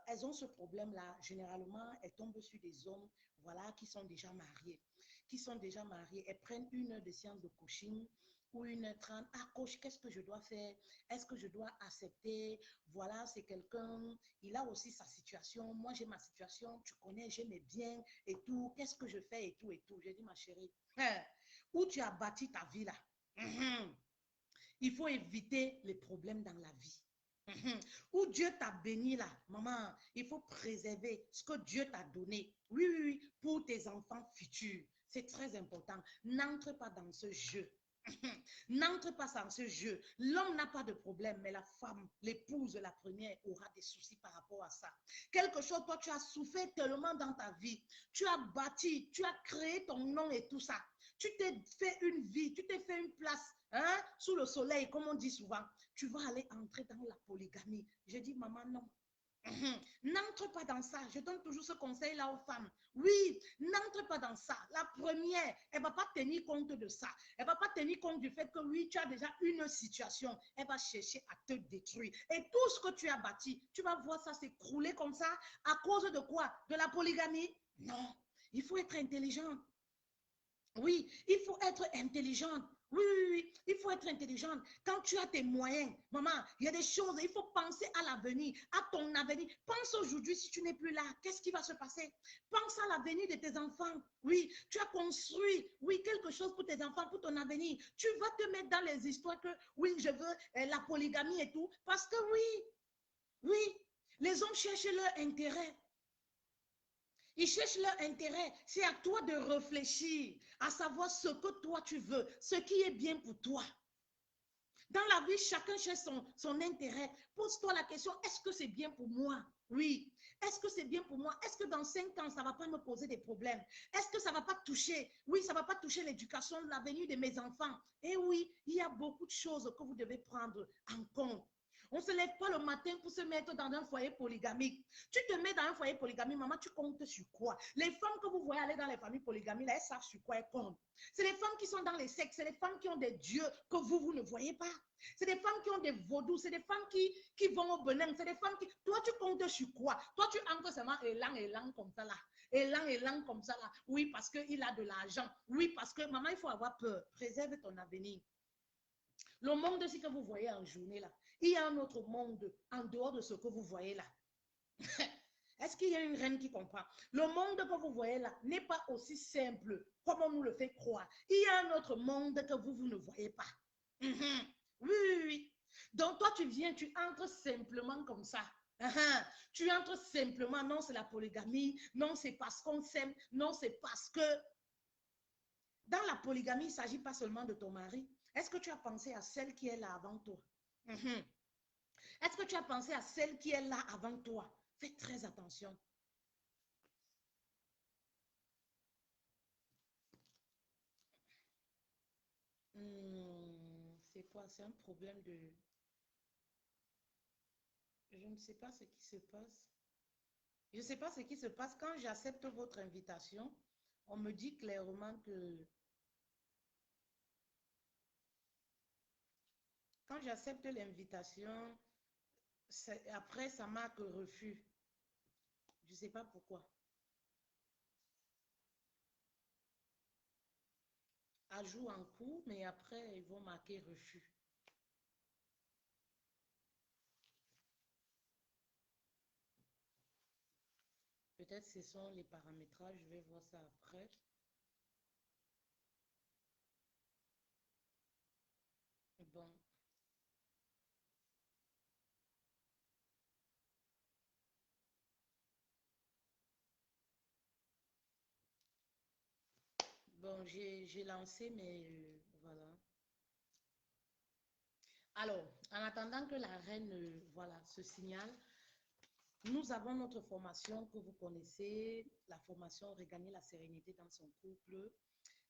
Elles ont ce problème-là. Généralement, elles tombent sur des hommes, voilà, qui sont déjà mariés. Qui sont déjà mariés. Elles prennent une heure de séance de coaching ou une heure trente. Ah, coach, qu'est-ce que je dois faire? Est-ce que je dois accepter? Voilà, c'est quelqu'un, il a aussi sa situation. Moi, j'ai ma situation, tu connais, j'aimais bien et tout. Qu'est-ce que je fais et tout et tout? J'ai dit, ma chérie, où tu as bâti ta vie là? Il faut éviter les problèmes dans la vie. Où Dieu t'a béni là, maman, il faut préserver ce que Dieu t'a donné. Oui, oui, oui, pour tes enfants futurs. C'est très important. N'entre pas dans ce jeu. N'entre pas dans ce jeu. L'homme n'a pas de problème, mais la femme, l'épouse, la première, aura des soucis par rapport à ça. Quelque chose, toi, tu as souffert tellement dans ta vie. Tu as bâti, tu as créé ton nom et tout ça. Tu t'es fait une vie, tu t'es fait une place, hein, sous le soleil, comme on dit souvent. Tu vas aller entrer dans la polygamie. Je dis, maman, non. N'entre pas dans ça. Je donne toujours ce conseil-là aux femmes. Oui, n'entre pas dans ça. La première, elle ne va pas tenir compte de ça. Elle ne va pas tenir compte du fait que oui, tu as déjà une situation. Elle va chercher à te détruire. Et tout ce que tu as bâti, tu vas voir ça s'écrouler comme ça. À cause de quoi? De la polygamie? Non. Il faut être intelligent. Oui, il faut être intelligente. Oui, oui, oui, il faut être intelligente. Quand tu as tes moyens, maman, il y a des choses, il faut penser à l'avenir, à ton avenir. Pense aujourd'hui si tu n'es plus là, qu'est-ce qui va se passer? Pense à l'avenir de tes enfants. Oui, tu as construit, oui, quelque chose pour tes enfants, pour ton avenir. Tu vas te mettre dans les histoires que, oui, je veux la polygamie et tout. Parce que oui, oui, les hommes cherchent leur intérêt. Ils cherchent leur intérêt. C'est à toi de réfléchir, à savoir ce que toi tu veux, ce qui est bien pour toi. Dans la vie, chacun cherche son intérêt. Pose-toi la question, est-ce que c'est bien pour moi? Oui. Est-ce que c'est bien pour moi? Est-ce que dans 5 ans, ça ne va pas me poser des problèmes? Est-ce que ça ne va pas toucher? Oui, ça ne va pas toucher l'éducation, l'avenir de mes enfants. Et oui, il y a beaucoup de choses que vous devez prendre en compte. On ne se lève pas le matin pour se mettre dans un foyer polygamique. Tu te mets dans un foyer polygamique, maman, tu comptes sur quoi? Les femmes que vous voyez aller dans les familles polygamiques, là, elles savent sur quoi elles comptent. C'est les femmes qui sont dans les sectes, c'est les femmes qui ont des dieux que vous ne voyez pas. C'est des femmes qui ont des vaudous, c'est des femmes qui vont au Benin, c'est des femmes qui... Toi, tu comptes sur quoi? Toi, tu entres seulement élan comme ça là. Élan comme ça là. Oui, parce qu'il a de l'argent. Oui, parce que, maman, il faut avoir peur. Préserve ton avenir. Le monde aussi que vous voyez en journée là, il y a un autre monde en dehors de ce que vous voyez là. Est-ce qu'il y a une reine qui comprend? Le monde que vous voyez là n'est pas aussi simple comme on nous le fait croire. Il y a un autre monde que vous ne voyez pas. Oui. Donc toi, tu viens, tu entres simplement comme ça. Tu entres simplement, non, c'est la polygamie, non, c'est parce qu'on s'aime, non, c'est parce que... Dans la polygamie, il ne s'agit pas seulement de ton mari. Est-ce que tu as pensé à celle qui est là avant toi? Est-ce que tu as pensé à celle qui est là avant toi? Fais très attention. C'est quoi? C'est un problème de... Je ne sais pas ce qui se passe. Je ne sais pas ce qui se passe. Quand j'accepte votre invitation, on me dit clairement que... Quand j'accepte l'invitation, après, ça marque refus. Je ne sais pas pourquoi. Ajout en cours, mais après, ils vont marquer refus. Peut-être ce sont les paramétrages, je vais voir ça après. Bon. Bon, j'ai lancé, mais voilà. Alors, en attendant que la reine voilà, se signale, nous avons notre formation que vous connaissez, la formation Regagner la sérénité dans son couple.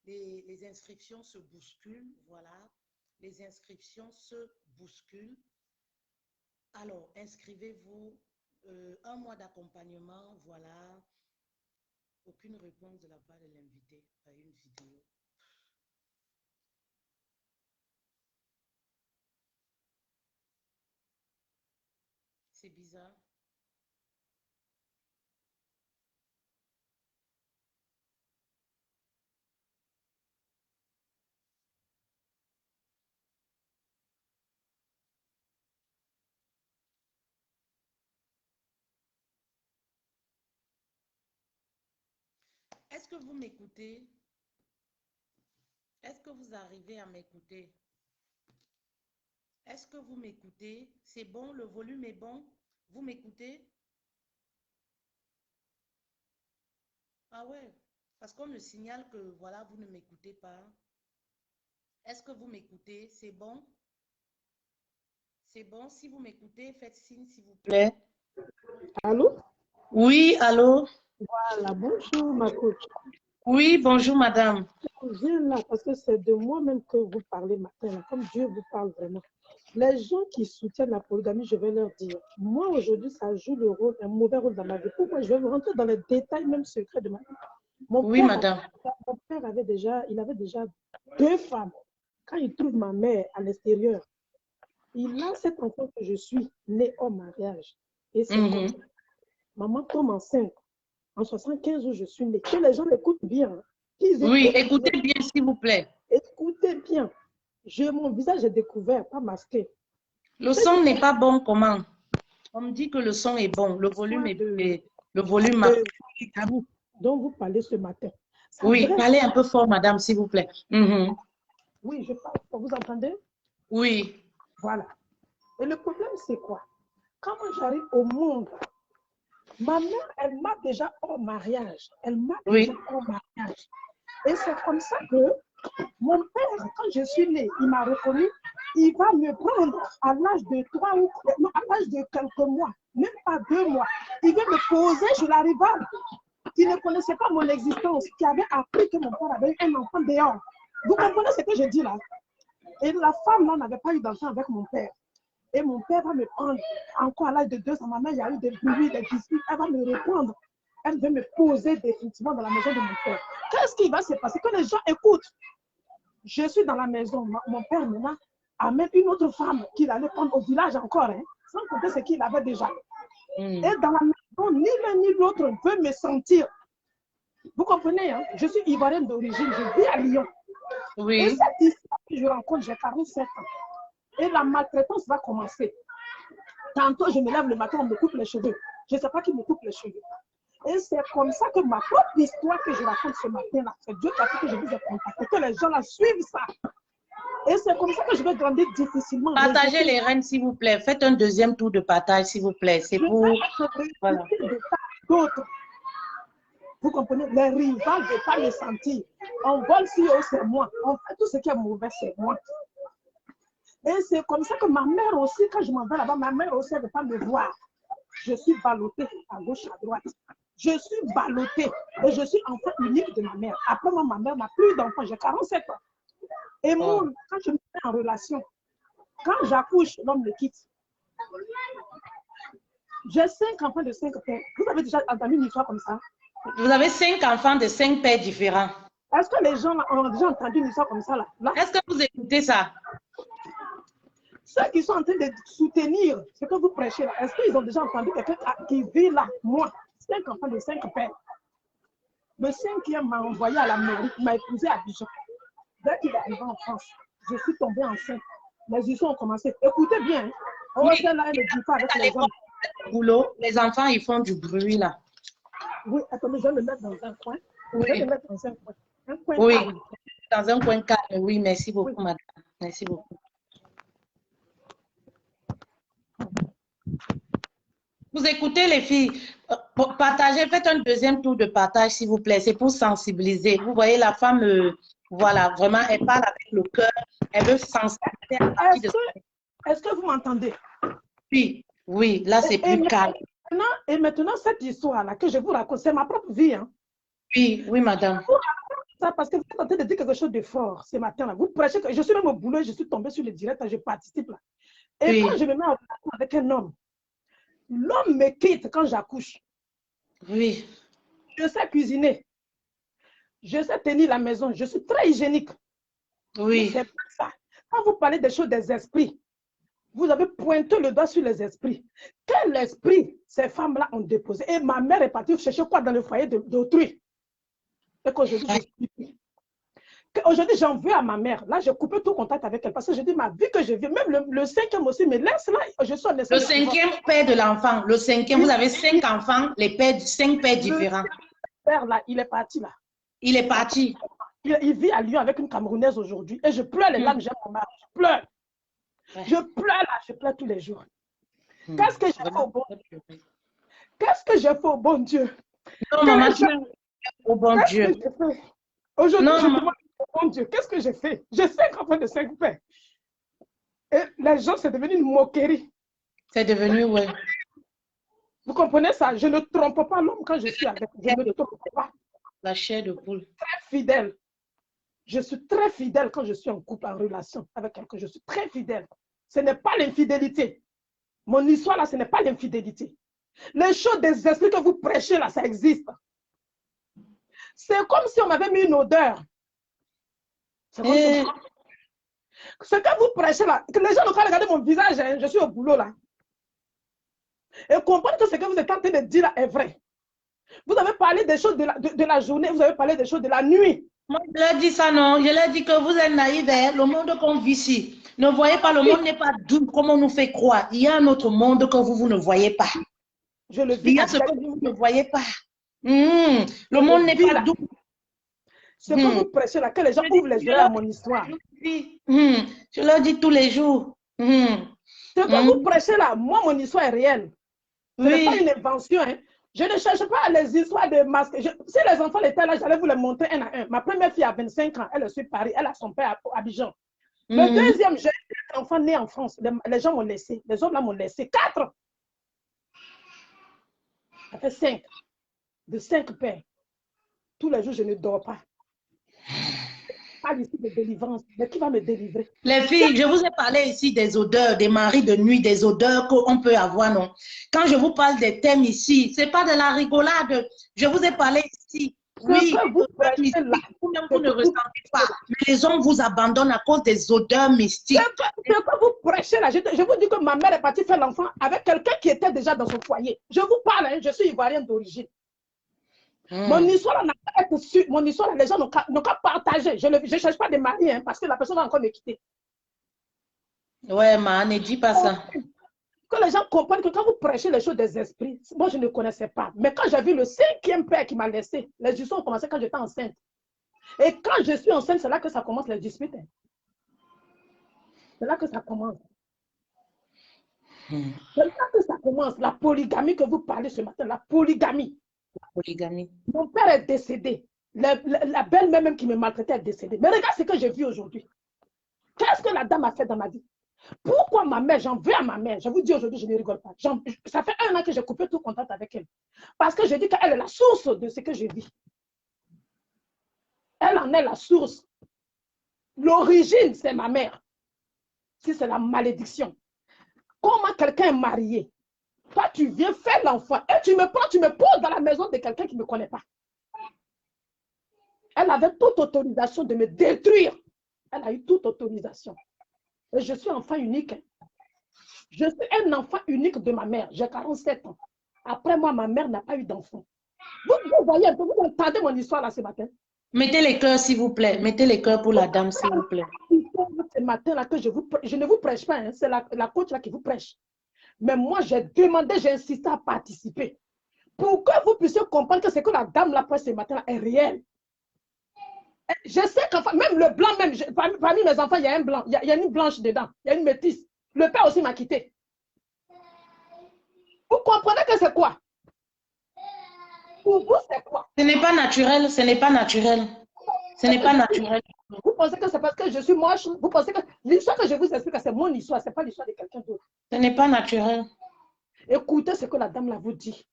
Les inscriptions se bousculent, voilà. Les inscriptions se bousculent. Alors, inscrivez-vous. Un mois d'accompagnement, voilà. Aucune réponse de la part de l'invité à une vidéo. C'est bizarre. Est-ce que vous m'écoutez? Est-ce que vous arrivez à m'écouter? Est-ce que vous m'écoutez? C'est bon, le volume est bon? Vous m'écoutez? Ah ouais, parce qu'on me signale que voilà, vous ne m'écoutez pas. Est-ce que vous m'écoutez? C'est bon? C'est bon, si vous m'écoutez, faites signe s'il vous plaît. Allô? Oui, allô? Voilà, bonjour ma coach. Oui, bonjour madame. Je viens là parce que c'est de moi-même que vous parlez matin, là, comme Dieu vous parle vraiment. Les gens qui soutiennent la polygamie, je vais leur dire, moi aujourd'hui, ça joue le rôle, un mauvais rôle dans ma vie. Pourquoi? Je vais vous rentrer dans les détails, même secrets de ma vie. Oui, madame. Mon père avait déjà 2 femmes. Quand il trouve ma mère à l'extérieur, il a cet enfant que je suis, né au mariage. Et c'est comme ça. Maman tombe enceinte. En 75 où je suis née. Que les gens écoutent bien. Oui, écoutez bien, s'il vous plaît. Écoutez bien. Mon visage est découvert, pas masqué. Le son n'est pas bon, comment? On me dit que le son est bon, le volume est... Le volume... dont vous parlez ce matin. Oui, parlez un peu fort, madame, s'il vous plaît. Oui, je parle fort. Vous entendez? Oui. Voilà. Et le problème, c'est quoi? Quand moi j'arrive au monde, ma mère, elle m'a déjà au mariage. Elle m'a déjà au mariage. Et c'est comme ça que mon père, quand je suis née, il m'a reconnu. Il va me prendre à l'âge de 3 ou non, à l'âge de quelques mois, même pas 2 mois. Il vient me poser sur la rivale. Il ne connaissait pas mon existence, qui avait appris que mon père avait eu un enfant dehors. Vous comprenez ce que je dis là? Et la femme là n'avait pas eu d'enfant avec mon père. Et mon père va me prendre. Encore à l'âge de 2 ans, ma mère, il y a eu des bruits, des disputes. Elle va me reprendre. Elle veut me poser définitivement dans la maison de mon père. Qu'est-ce qui va se passer? Que les gens écoutent. Je suis dans la maison. Mon père, maintenant, amène une autre femme qu'il allait prendre au village encore, hein, sans compter ce qu'il avait déjà. Et dans la maison, ni l'un ni l'autre veut me sentir. Vous comprenez, hein? Je suis ivoirienne d'origine, je vis à Lyon. Oui. Et cette histoire que je rencontre, j'ai 47 ans. Et la maltraitance va commencer. Tantôt, je me lève le matin, on me coupe les cheveux. Je ne sais pas qui me coupe les cheveux. Et c'est comme ça que ma propre histoire que je raconte ce matin-là, c'est Dieu qui a fait que je vous ai contacté, que les gens là suivent ça. Et c'est comme ça que je vais grandir difficilement. Partagez les reines, s'il vous plaît. Faites un deuxième tour de partage, s'il vous plaît. C'est pour... Voilà. D'autres. Vous comprenez? Les rivales ne veulent pas le sentir. On vole si haut, c'est moi. On fait tout ce qui est mauvais, c'est moi. Et c'est comme ça que ma mère aussi, quand je m'en vais là-bas, ma mère aussi, elle ne veut pas me voir. Je suis ballottée à gauche, à droite. Je suis ballottée et je suis enfant unique de ma mère. Après moi, ma mère n'a plus d'enfants, j'ai 47 ans. Et moi, quand je me mets en relation, quand j'accouche, l'homme me quitte. J'ai 5 enfants de 5 pères. Vous avez déjà entendu une histoire comme ça? Vous avez 5 enfants de 5 pères différents. Est-ce que les gens là, ont déjà entendu une histoire comme ça là? Est-ce que vous écoutez ça? Ceux qui sont en train de soutenir ce que vous prêchez là, est-ce qu'ils ont déjà entendu quelqu'un qui vit là? Moi, 5 enfants de 5 pères. Le 5e m'a envoyé à l'Amérique, m'a épousé à Abidjan. Dès qu'il est arrivé en France, je suis tombée enceinte. Les histoires ont commencé. Écoutez bien. Hein. Oui. Là, elle ne dit pas avec les hommes. Boulot, les enfants, ils font du bruit là. Oui, attendez, je vais me mettre dans un coin. Oui. Je vais me mettre dans un coin. Un coin oui, calme. dans un coin calme. Oui, merci beaucoup, Oui. madame. Merci beaucoup. Vous écoutez les filles, partagez, faites un deuxième tour de partage s'il vous plaît, c'est pour sensibiliser. Vous voyez la femme, voilà, vraiment, elle parle avec le cœur, elle veut sensibiliser à partir de ça. Est-ce que vous m'entendez? Oui, oui, là c'est plus calme. Et maintenant, cette histoire-là que je vous raconte, c'est ma propre vie. Hein. Oui, oui, madame. Ça, parce que vous êtes en train de dire quelque chose de fort ce matin-là. Vous prêchez que je suis même au boulot, je suis tombée sur le direct, je participe là. Et oui. quand je me mets en relation avec un homme, l'homme me quitte quand j'accouche. Oui. Je sais cuisiner. Je sais tenir la maison. Je suis très hygiénique. Oui. C'est pas ça. Quand vous parlez des choses des esprits, vous avez pointé le doigt sur les esprits. Quel esprit ces femmes-là ont déposé? Et ma mère est partie chercher quoi dans le foyer d'autrui? Et qu'aujourd'hui, aujourd'hui, j'en veux à ma mère. Là, j'ai coupé tout contact avec elle parce que je dis ma vie que je vis. Même le 5e aussi me laisse là. Je suis en le 5e père de l'enfant. Le 5e, oui. Vous avez 5 enfants, les pères, 5 pères différents. Le père là, il est parti là. Il est parti. Il vit à Lyon avec une Camerounaise aujourd'hui. Et je pleure les larmes, j'aime mon mari. Je pleure. Ouais. Je pleure là, je pleure tous les jours. Qu'est-ce que j'ai fait au bon Dieu? Qu'est-ce que j'ai fait au bon Dieu? Non, maman, tu au bon Dieu. Aujourd'hui, je demande au bon Dieu, qu'est-ce que j'ai fait? J'ai 5 enfants de 5 pères. Et les gens, c'est devenu une moquerie. C'est devenu, ouais. Vous comprenez ça? Je ne trompe pas l'homme quand je suis avec. Je ne trompe pas. La chair de poule. Très fidèle. Je suis très fidèle quand je suis en couple, en relation avec quelqu'un. Je suis très fidèle. Ce n'est pas l'infidélité. Mon histoire là, ce n'est pas l'infidélité. Les choses des esprits que vous prêchez là, ça existe. C'est comme si on m'avait mis une odeur. C'est comme ça. Ce que vous prêchez là, que les gens n'ont pas regardé mon visage, hein, je suis au boulot là. Et comprendre que ce que vous êtes en train de dire là est vrai. Vous avez parlé des choses de la journée, vous avez parlé des choses de la nuit. Moi, je leur dis ça, non. Je leur dis que vous êtes naïfs, hein? Le monde qu'on vit ici. Ne voyez pas, le monde n'est pas doux comme on nous fait croire. Il y a un autre monde que vous ne voyez pas. Je le vis. Il y a ce que vous ne voyez pas. Le monde n'est pas doux. Ce que vous prêchez là, que les gens ouvrent les yeux à mon histoire. Je leur dis tous les jours. Ce que vous prêchez là, moi, mon histoire est réelle. Ce n'est pas une invention. Hein. Je ne cherche pas les histoires de masques. Si les enfants étaient là, j'allais vous les montrer un à un. Ma première fille a 25 ans, elle est sur Paris, elle a son père à Abidjan. Le deuxième, j'ai un enfant né en France. Les gens m'ont laissé, les hommes là m'ont laissé. 4. Ça fait 5. De 5 pères. Tous les jours, je ne dors pas. parle ici de délivrance. Mais qui va me délivrer? Les filles, je vous ai parlé ici des odeurs, des maris de nuit, des odeurs qu'on peut avoir, non? Quand je vous parle des thèmes ici, ce n'est pas de la rigolade. Je vous ai parlé ici. Oui, vous ne ressentez pas. Mais les hommes vous abandonnent à cause des odeurs mystiques. Ce que vous prêchez là, je vous dis que ma mère est partie faire l'enfant avec quelqu'un qui était déjà dans son foyer. Je vous parle, hein, je suis ivoirienne d'origine. Mon histoire n'a pas été sûre. Mon histoire, les gens n'ont qu'à partager. Je ne cherche pas de mari, hein, parce que la personne va encore me quitter. Ouais, ma, ne dis pas ça. Que les gens comprennent que quand vous prêchez les choses des esprits, moi je ne connaissais pas. Mais quand j'ai vu le 5e père qui m'a laissé, les disputes ont commencé quand j'étais enceinte. Et quand je suis enceinte, c'est là que ça commence les disputes. Hein. C'est là que ça commence. C'est là que ça commence. La polygamie que vous parlez ce matin, la polygamie. La polygamie. Mon père est décédé. La belle-mère même qui me maltraitait est décédée. Mais regarde ce que j'ai vu aujourd'hui. Qu'est-ce que la dame a fait dans ma vie? Pourquoi ma mère, j'en veux à ma mère? Je vous dis aujourd'hui, je ne rigole pas. Ça fait 1 an que j'ai coupé tout contact avec elle. Parce que je dis qu'elle est la source de ce que je vis. Elle en est la source. L'origine, c'est ma mère. Si c'est la malédiction. Comment quelqu'un est marié? Toi, tu viens faire l'enfant et tu me prends, tu me poses dans la maison de quelqu'un qui ne me connaît pas. Elle avait toute autorisation de me détruire. Elle a eu toute autorisation. Et je suis enfant unique. Je suis un enfant unique de ma mère. J'ai 47 ans. Après moi, ma mère n'a pas eu d'enfant. Vous voyez, vous entendez mon histoire là ce matin? Mettez les cœurs, s'il vous plaît. Mettez les cœurs pour la dame, s'il vous plaît. Ce matin-là que je ne vous prêche pas, hein, c'est la coach là qui vous prêche. Mais moi, j'ai demandé, j'ai insisté à participer. Pour que vous puissiez comprendre que ce que la dame là prêche ce matin-là est réel. Je sais qu'enfin, même le blanc, même, parmi mes enfants, il y a un blanc, il y a une blanche dedans, il y a une métisse. Le père aussi m'a quitté. Vous comprenez que c'est quoi? Pour vous, c'est quoi? Ce n'est pas naturel, ce n'est pas naturel. Ce n'est pas naturel. Vous pensez que c'est parce que je suis moche? Vous pensez que l'histoire que je vous explique, c'est mon histoire, ce n'est pas l'histoire de quelqu'un d'autre. Ce n'est pas naturel. Écoutez ce que la dame là vous dit.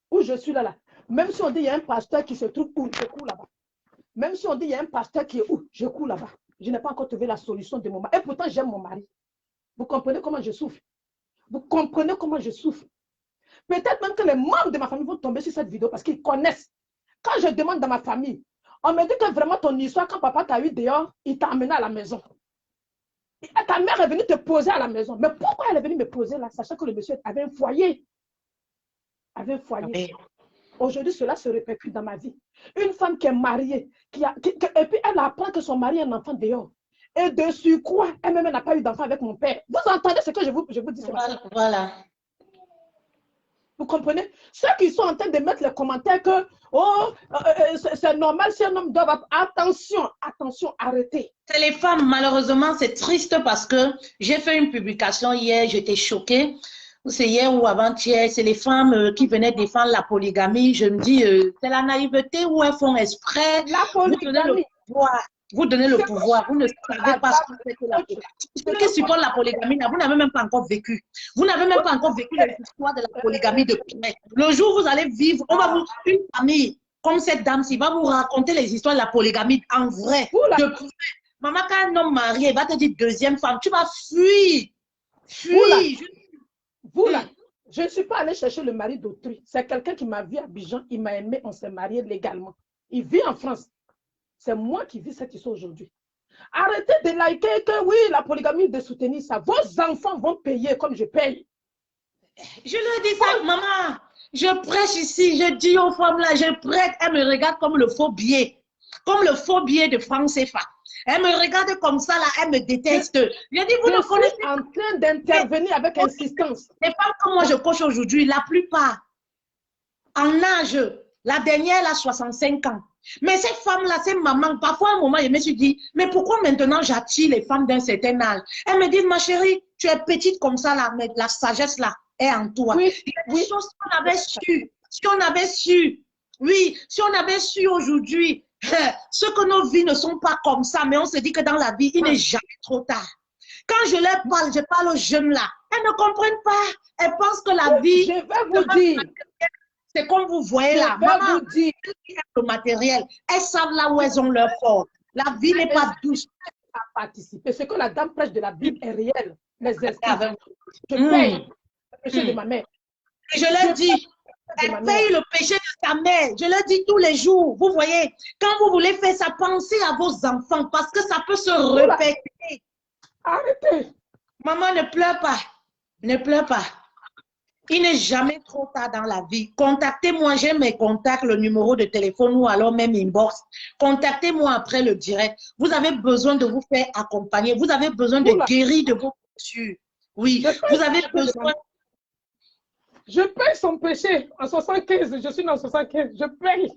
Où je suis là. Même si on dit qu'il y a un pasteur qui se trouve où, je cours là-bas. Même si on dit qu'il y a un pasteur qui est où, je cours là-bas. Je n'ai pas encore trouvé la solution de mon mari. Et pourtant, j'aime mon mari. Vous comprenez comment je souffre? Vous comprenez comment je souffre? Peut-être même que les membres de ma famille vont tomber sur cette vidéo parce qu'ils connaissent. Quand je demande dans ma famille, on me dit que vraiment ton histoire, quand papa t'a eu dehors, il t'a amené à la maison. Et ta mère est venue te poser à la maison. Mais pourquoi elle est venue me poser là, sachant que le monsieur avait un foyer? Avait un foyer. Aujourd'hui, cela se répercute dans ma vie. Une femme qui est mariée, et puis elle apprend que son mari a un enfant dehors. Et dessus quoi? Elle-même n'a pas eu d'enfant avec mon père. Vous entendez ce que je vous dis ce matin? Voilà. Vous comprenez? Ceux qui sont en train de mettre les commentaires que c'est normal si un homme doit avoir... Attention, attention, arrêtez. C'est les femmes, malheureusement, c'est triste parce que j'ai fait une publication hier, j'étais choquée. C'est hier ou avant-hier, c'est les femmes qui venaient défendre la polygamie. Je me dis, c'est la naïveté ou elles font exprès. La polygamie. Vous donnez le pouvoir, vous ne savez pas ce que c'est que la polygamie. Ceux qui supportent la polygamie, vous n'avez même pas encore vécu. Vous n'avez même pas encore vécu l'histoire de la polygamie de près. Le jour où vous allez vivre, on va vous, une famille comme cette dame-ci va vous raconter les histoires de la polygamie en vrai. Maman, quand un homme marié va te dire deuxième femme, tu vas fuir. Fuir. Vous là, je ne suis pas allée chercher le mari d'autrui. C'est quelqu'un qui m'a vu à Abidjan, il m'a aimé, on s'est marié légalement. Il vit en France. C'est moi qui vis cette histoire aujourd'hui. Arrêtez de liker que oui, la polygamie, de soutenir ça. Vos enfants vont payer comme je paye. Je leur dis ça, maman. Je prêche ici, je dis aux femmes là, je prête, elles me regardent comme le faux billet. Comme le faux billet de franc CFA. Elle me regarde comme ça, là, elle me déteste. Je dis, vous ne connaissez pas. En train d'intervenir avec insistance. Les femmes comme moi, je coach aujourd'hui, la plupart, en âge, la dernière, elle a 65 ans. Mais cette femme-là, ces mamans, parfois, à un moment, je me suis dit, mais pourquoi maintenant j'attire les femmes d'un certain âge? Elle me dit, ma chérie, tu es petite comme ça, là, mais la sagesse, là, est en toi. Oui, il y a des choses qu'on avait su. Si on avait su, oui, si on avait su aujourd'hui, ce que nos vies ne sont pas comme ça, mais on se dit que dans la vie, il n'est jamais trop tard. Quand je leur parle, je parle aux jeunes là, elles ne comprennent pas. Elles pensent que la vie, je vais vous dire, c'est comme vous voyez là. Je vais vous dire, le matériel, elles savent là où elles ont leur force. La vie n'est pas douce. À participer. Ce que la dame prêche de la Bible est réel. Les esprits. Je paye le péché de ma mère. Et je leur dis, elle paye le péché de sa mère. Je leur dis tous les jours. Vous voyez, quand vous voulez faire ça, pensez à vos enfants parce que ça peut se répéter. Arrêtez. Maman, ne pleure pas. Ne pleure pas. Il n'est jamais trop tard dans la vie. Contactez-moi, j'ai mes contacts, le numéro de téléphone ou alors même inbox. Contactez-moi après le direct. Vous avez besoin de vous faire accompagner. Vous avez besoin de guérir de vos blessures. Oui, vous avez besoin. Je paye son péché en 75. Je suis dans 75. Je paye.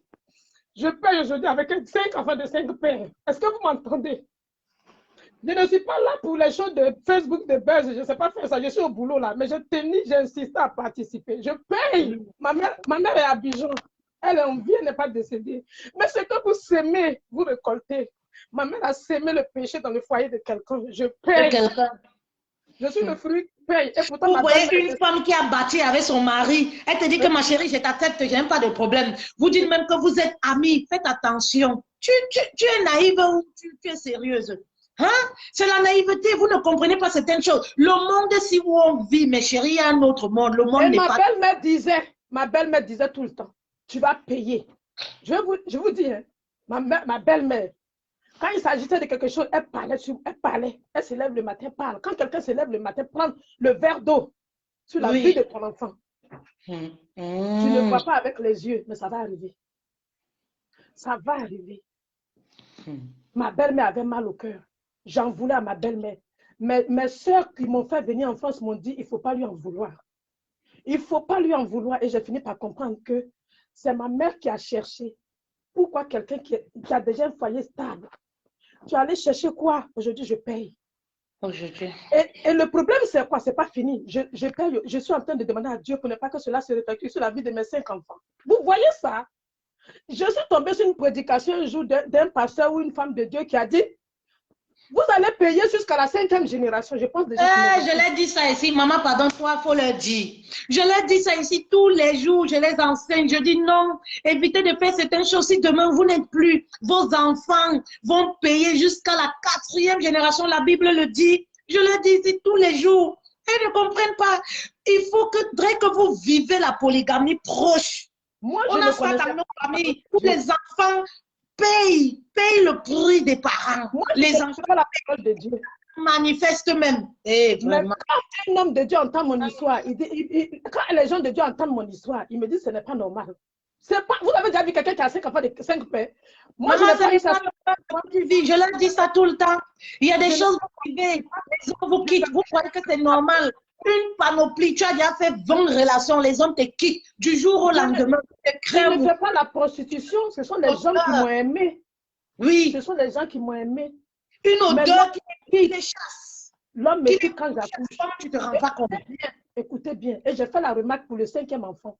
Je paye aujourd'hui avec 5 enfants de 5 pères. Est-ce que vous m'entendez? Je ne suis pas là pour les choses de Facebook, de buzz. Je ne sais pas faire ça. Je suis au boulot là. Mais je tenais, j'insiste à participer. Je paye. Ma mère est à Abidjan. Elle est en vie, elle n'est pas décédée. Mais ce que vous sémez, vous récoltez. Ma mère a sémé le péché dans le foyer de quelqu'un. Je paye. Je suis le fruit, paye. Et pourtant, vous voyez une femme qui a battu avec son mari. Elle te dit que ma chérie, j'ai ta tête, je n'ai pas de problème. Vous dites même que vous êtes amis. Faites attention. Tu es naïve ou tu es sérieuse? Hein? C'est la naïveté, vous ne comprenez pas certaines choses. Le monde, si où on vit, mes chéris, il y a un autre monde. Le monde n'est pas... Ma belle-mère disait tout le temps, tu vas payer. Je vous dis, hein, ma belle-mère, quand il s'agissait de quelque chose, elle parlait. Elle se lève le matin, parle. Quand quelqu'un se lève le matin, prend le verre d'eau sur la vie de ton enfant. Tu ne vois pas avec les yeux, mais ça va arriver. Ça va arriver. Ma belle-mère avait mal au cœur. J'en voulais à ma belle-mère. Mes soeurs qui m'ont fait venir en France m'ont dit, il ne faut pas lui en vouloir. Il ne faut pas lui en vouloir. Et j'ai fini par comprendre que c'est ma mère qui a cherché. Pourquoi quelqu'un qui a déjà un foyer stable? Tu es allé chercher quoi? Aujourd'hui, je paye. Et le problème, c'est quoi? Ce n'est pas fini. Je paye. Je suis en train de demander à Dieu pour ne pas que cela se répercute sur la vie de mes 5 enfants. Vous voyez ça? Je suis tombée sur une prédication un jour d'un pasteur ou une femme de Dieu qui a dit, vous allez payer jusqu'à la 5e génération. Je pense déjà. Je leur dis ça ici. Maman, pardon, toi, il faut leur dire. Je leur dis ça ici tous les jours. Je les enseigne. Je dis non, évitez de faire certaines choses. Si demain, vous n'êtes plus, vos enfants vont payer jusqu'à la 4e génération. La Bible le dit. Je leur dis ici tous les jours. Ils ne comprennent pas. Il faut que vous vivez la polygamie proche. Moi, on a ça dans nos familles. Tous les enfants payent le prix des parents. Moi, les enfants la parole de Dieu. Manifestent même. Mais quand un homme de Dieu entend mon histoire, quand les gens de Dieu entendent mon histoire, ils me disent que ce n'est pas normal. Pas, vous avez déjà vu quelqu'un qui a 5 enfants de 5 pères? Moi, je leur dis ça tout le temps. Il y a des choses vous vivez, les hommes vous quittent, vous croyez que c'est normal. Une panoplie, tu as déjà fait 20 relations, les hommes te quittent du jour au lendemain. Je ne fais pas la prostitution, ce sont les gens qui m'ont aimé. Oui. Ce sont les gens qui m'ont aimé. Une odeur qui les chasse. L'homme me quitte quand j'accouche. Tu te rends pas compte. Écoutez bien, et j'ai fait la remarque pour le 5e enfant,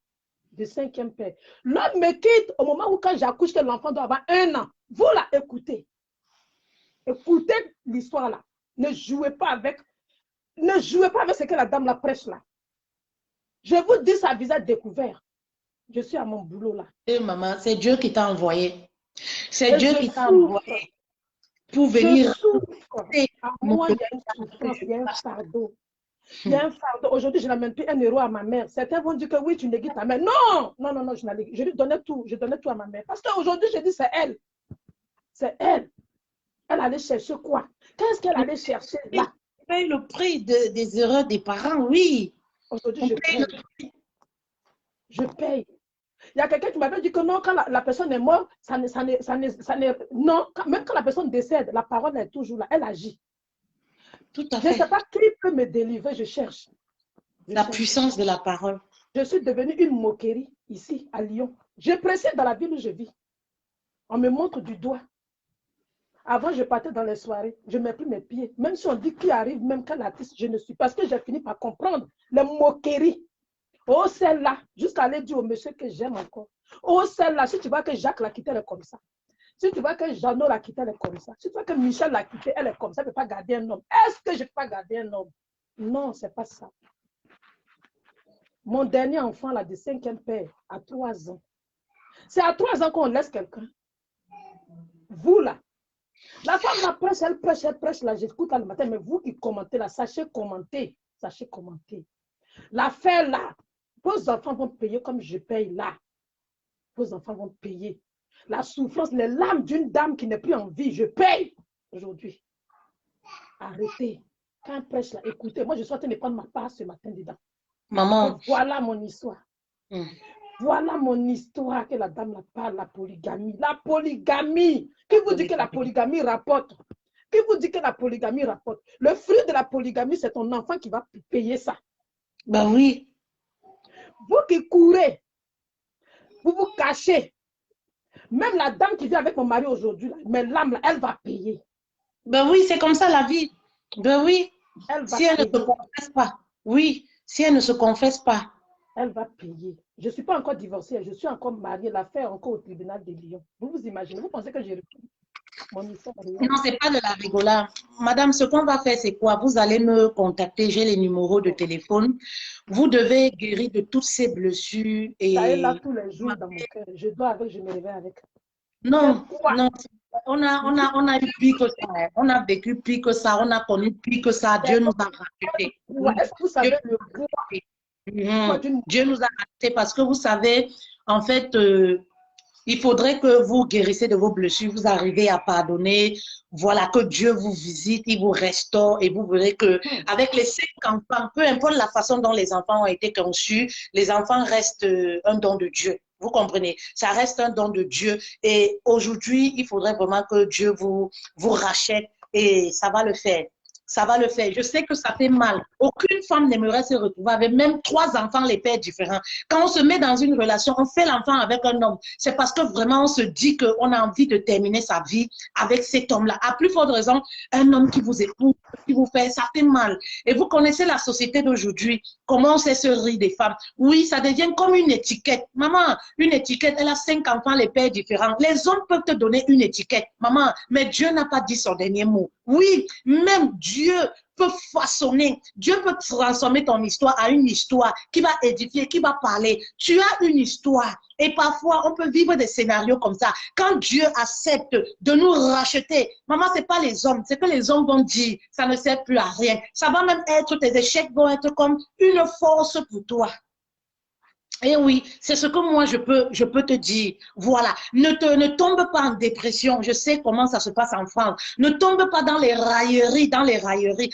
le 5e père. L'homme me quitte au moment où quand j'accouche, que l'enfant doit avoir 1 an. Vous là, écoutez. Écoutez l'histoire là. Ne jouez pas avec ce que la dame la prêche là. Je vous dis ça à visage découvert. Je suis à mon boulot là. Et maman, c'est Dieu qui t'a envoyé. C'est Dieu qui t'a envoyé pour venir. À moi, il y a une souffrance, il y a un fardeau. Il y a un fardeau. Aujourd'hui, je n'amène plus 1 euro à ma mère. Certains vont dire que oui, tu négliges ta mère. Non, je lui donnais tout. Je donnais tout à ma mère. Parce qu'aujourd'hui, je dis c'est elle. C'est elle. Elle allait chercher quoi? Qu'est-ce qu'elle allait chercher là? Paye le prix des erreurs des parents, oui. Aujourd'hui, je paye. Je paye. Il y a quelqu'un qui m'avait dit que non, quand la personne est morte, non, même quand la personne décède, la parole est toujours là, elle agit. Tout à fait. Je ne sais pas qui peut me délivrer, je cherche. La puissance de la parole. Je suis devenue une moquerie ici, à Lyon. Je précise dans la ville où je vis. On me montre du doigt. Avant, je partais dans les soirées, je ne mets plus mes pieds. Même si on dit qui arrive, même quand l'artiste, je ne suis pas. Parce que j'ai fini par comprendre les moqueries. Oh, celle-là, jusqu'à aller dire au monsieur que j'aime encore. Oh, celle-là, si tu vois que Jacques l'a quitté, elle est comme ça. Si tu vois que Jeannot l'a quitté, elle est comme ça. Si tu vois que Michel l'a quitté, elle est comme ça. Elle ne peut pas garder un homme. Est-ce que je ne peux pas garder un homme? Non, ce n'est pas ça. Mon dernier enfant, là, de 5e père, à 3 ans. C'est à 3 ans qu'on laisse quelqu'un. Vous, là, La femme la prêche, elle prêche, là, j'écoute là le matin, mais vous qui commentez là, sachez commenter. Sachez commenter. L'affaire là, vos enfants vont payer comme je paye là. Vos enfants vont payer. La souffrance, les larmes d'une dame qui n'est plus en vie, je paye aujourd'hui. Arrêtez. Quand elle prêche là, écoutez, moi je suis en train de prendre ma part ce matin dedans. Maman. Voilà mon histoire. Voilà mon histoire que la dame la parle, la polygamie. La polygamie. Qui vous dit que la polygamie rapporte? Qui vous dit que la polygamie rapporte? Le fruit de la polygamie, c'est ton enfant qui va payer ça. Ben oui. Vous qui courez, vous vous cachez. Même la dame qui vient avec mon mari aujourd'hui, mais l'âme, elle va payer. Ben oui, c'est comme ça la vie. Ben oui. Si elle ne se confesse pas. Oui. Si elle ne se confesse pas. Elle va payer. Je ne suis pas encore divorcée, je suis encore mariée. L'affaire est encore au tribunal de Lyon. Vous vous imaginez, vous pensez que j'ai mon histoire? Non, ce n'est pas de la rigolade. Madame, ce qu'on va faire, c'est quoi? Vous allez me contacter, j'ai les numéros de téléphone. Vous devez guérir de toutes ces blessures. Et... Ça est là tous les jours dans mon cœur. Je dois avec, je me réveille avec. Non, non. On a eu pire que ça. Hein. On a vécu pire que ça. On a connu pire que ça. Dieu nous a rachetés. Est-ce que vous savez le poids? Dieu nous a rachetés parce que vous savez, en fait, il faudrait que vous guérissez de vos blessures, vous arrivez à pardonner, voilà, que Dieu vous visite, il vous restaure et vous verrez que avec les 5 enfants, peu importe la façon dont les enfants ont été conçus, les enfants restent un don de Dieu. Vous comprenez? Ça reste un don de Dieu et aujourd'hui, il faudrait vraiment que Dieu vous rachète et ça va le faire. Ça va le faire. Je sais que ça fait mal. Aucune femme n'aimerait se retrouver avec même 3 enfants, les pères différents. Quand on se met dans une relation, on fait l'enfant avec un homme. C'est parce que vraiment, on se dit qu'on a envie de terminer sa vie avec cet homme-là. À plus forte raison, un homme qui vous épouse, qui vous fait, ça fait mal. Et vous connaissez la société d'aujourd'hui, comment on sait se rire des femmes. Oui, ça devient comme une étiquette. Maman, une étiquette, elle a 5 enfants, les pères différents. Les hommes peuvent te donner une étiquette. Maman, mais Dieu n'a pas dit son dernier mot. Oui, même Dieu peut façonner, Dieu peut transformer ton histoire à une histoire qui va édifier, qui va parler. Tu as une histoire et parfois on peut vivre des scénarios comme ça. Quand Dieu accepte de nous racheter, maman, c'est pas les hommes, c'est que les hommes vont dire, ça ne sert plus à rien. Ça va même être, tes échecs vont être comme une force pour toi. Et oui, c'est ce que moi je peux te dire. Voilà, ne tombe pas en dépression. Je sais comment ça se passe en France. Ne tombe pas dans les railleries,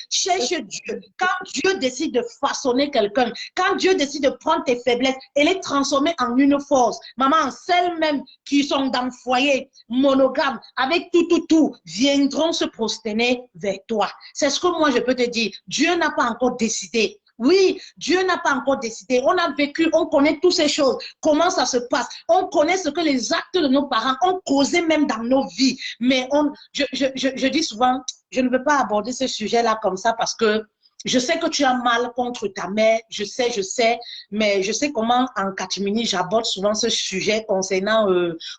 Cherche Dieu. Quand Dieu décide de façonner quelqu'un, quand Dieu décide de prendre tes faiblesses et les transformer en une force, maman, celles-mêmes qui sont dans le foyer monogame, avec tout, viendront se prosterner vers toi. C'est ce que moi je peux te dire. Dieu n'a pas encore décidé. Oui, Dieu n'a pas encore décidé. On a vécu, on connaît toutes ces choses. Comment ça se passe? On connaît ce que les actes de nos parents ont causé même dans nos vies. Mais je dis souvent, je ne veux pas aborder ce sujet-là comme ça parce que je sais que tu as mal contre ta mère. Je sais. Mais je sais comment en catimini, j'aborde souvent ce sujet concernant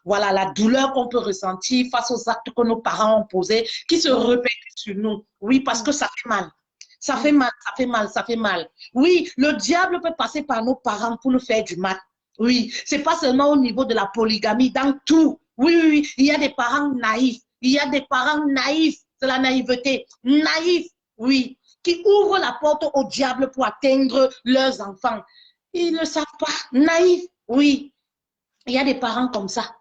voilà, la douleur qu'on peut ressentir face aux actes que nos parents ont posés qui se répètent sur nous. Oui, parce que ça fait mal. Ça fait mal. Oui, le diable peut passer par nos parents pour nous faire du mal. Oui, c'est pas seulement au niveau de la polygamie, dans tout. Oui, il y a des parents naïfs. C'est la naïveté. Naïfs, oui, qui ouvrent la porte au diable pour atteindre leurs enfants. Ils ne savent pas. Naïfs, oui. Il y a des parents comme ça.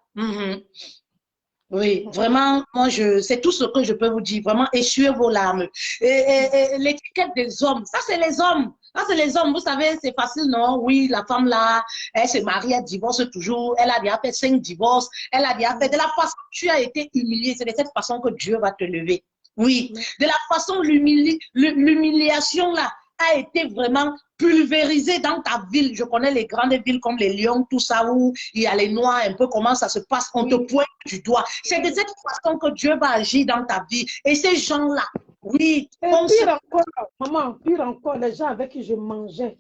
Oui, vraiment, moi, c'est tout ce que je peux vous dire. Vraiment, essuyez vos larmes. Et l'étiquette des hommes, ça, c'est les hommes. Ça, c'est les hommes. Vous savez, c'est facile, non? Oui, la femme, là, elle se marie, elle divorce toujours. Elle a déjà fait 5 divorces. Elle a déjà fait de la façon que tu as été humiliée. C'est de cette façon que Dieu va te lever. Oui, de la façon, l'humiliation, là, a été vraiment pulvérisé dans ta ville. Je connais les grandes villes comme les Lyon, tout ça, où il y a les Noirs, un peu comment ça se passe, on te pointe du doigt. C'est de cette façon que Dieu va agir dans ta vie. Et ces gens-là, oui. Pire encore, maman, pire encore, les gens avec qui je mangeais.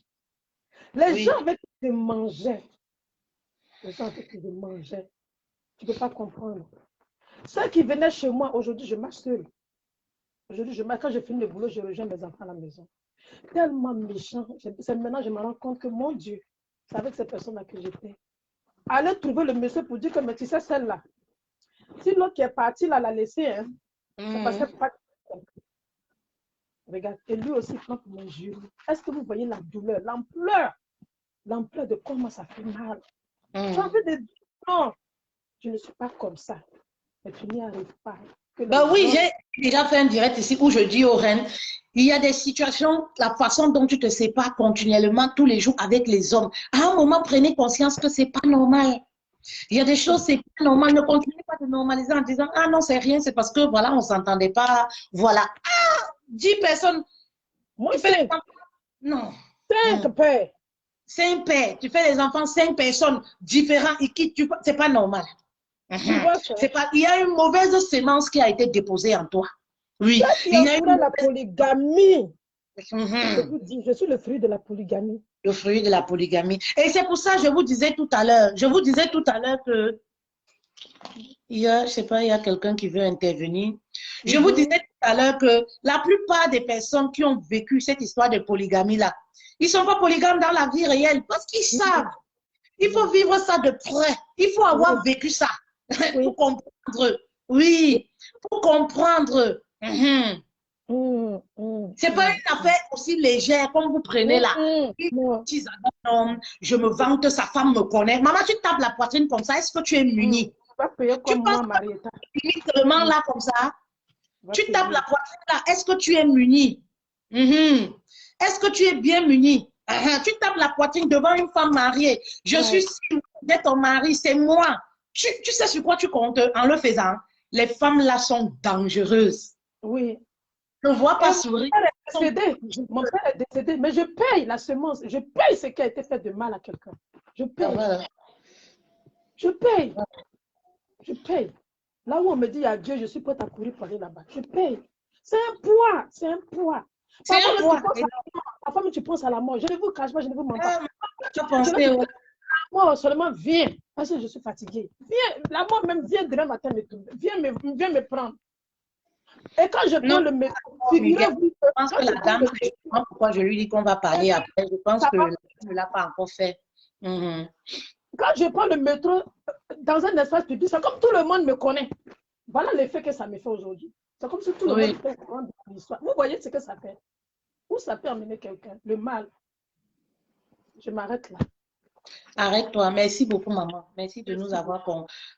Les gens avec qui je mangeais. Tu ne peux pas comprendre. Ceux qui venaient chez moi, aujourd'hui, je marche seule. Quand je finis le boulot, je rejoins mes enfants à la maison. Tellement méchant. C'est maintenant que je me rends compte que mon Dieu, c'est avec cette personne-là que j'étais. Allez trouver le monsieur pour dire que mais tu sais celle-là. Si l'autre qui est parti là l'a laissé, hein, C'est parce que pas. Regarde, et lui aussi prend pour m'injurer. Est-ce que vous voyez la douleur, l'ampleur de comment ça fait mal? Tu as envie de dire non, je ne suis pas comme ça. Mais tu n'y arrives pas. Bah oui, j'ai déjà fait un direct ici où je dis aux reines, il y a des situations, la façon dont tu te sépares continuellement tous les jours avec les hommes. À un moment, prenez conscience que c'est pas normal. Il y a des choses, c'est pas normal. Ne continuez pas de normaliser en disant, ah non, c'est rien, c'est parce que voilà, on s'entendait pas. Voilà. Ah, 10 personnes. Moi, Tu fais les enfants. Non. 5 pères. 5 pères. Tu fais les enfants, 5 personnes différentes et qui tu c'est pas normal. C'est pas, il y a une mauvaise sémence qui a été déposée en toi. Oui. Il y a la polygamie. Je vous dis, je suis le fruit de la polygamie. Le fruit de la polygamie. Et c'est pour ça que je vous disais tout à l'heure que il y a, je sais pas, il y a quelqu'un qui veut intervenir. Je vous disais tout à l'heure que la plupart des personnes qui ont vécu cette histoire de polygamie-là, ils ne sont pas polygames dans la vie réelle parce qu'ils savent. Il faut vivre ça de près. Il faut avoir vécu ça pour comprendre. Oui, pour comprendre. C'est pas une affaire aussi légère comme vous prenez là. Je me vante, sa femme me connaît. Maman, tu tapes la poitrine comme ça, est-ce que tu es munie? Tu passes seulement là comme ça. Tu tapes la poitrine là, est-ce que tu es munie? Est-ce que tu es bien munie? Tu tapes la poitrine devant une femme mariée. Je suis sûre d'être ton mari, c'est moi. Tu sais sur quoi tu comptes en le faisant? Les femmes là sont dangereuses. Oui. Ne vois pas sourire. Mon père est décédé, mais je paye la semence. Je paye ce qui a été fait de mal à quelqu'un. Je paye. Je paye. Je paye. Là où on me dit adieu, je suis prête à courir pour aller là-bas. Je paye. C'est un poids. C'est un poids. C'est un poids. Parfois, tu penses à la mort. Je ne vous cache pas, je ne vous mens pas. Tu penses que la mort seulement vient parce que je suis fatiguée. Viens, la mort même vient demain matin me tomber. Viens me prendre. Et quand je prends le métro, je pense que la dame, je comprends pourquoi je lui dis qu'on va parler après. Je pense que ne l'a pas encore fait. Quand je prends le métro dans un espace public, c'est comme tout le monde me connaît. Voilà l'effet que ça me fait aujourd'hui. C'est comme si tout le monde fait l'histoire. Vous voyez ce que ça fait? Où ça peut emmener quelqu'un? Le mal. Je m'arrête là. Arrête-toi. Merci beaucoup, maman. Merci de nous avoir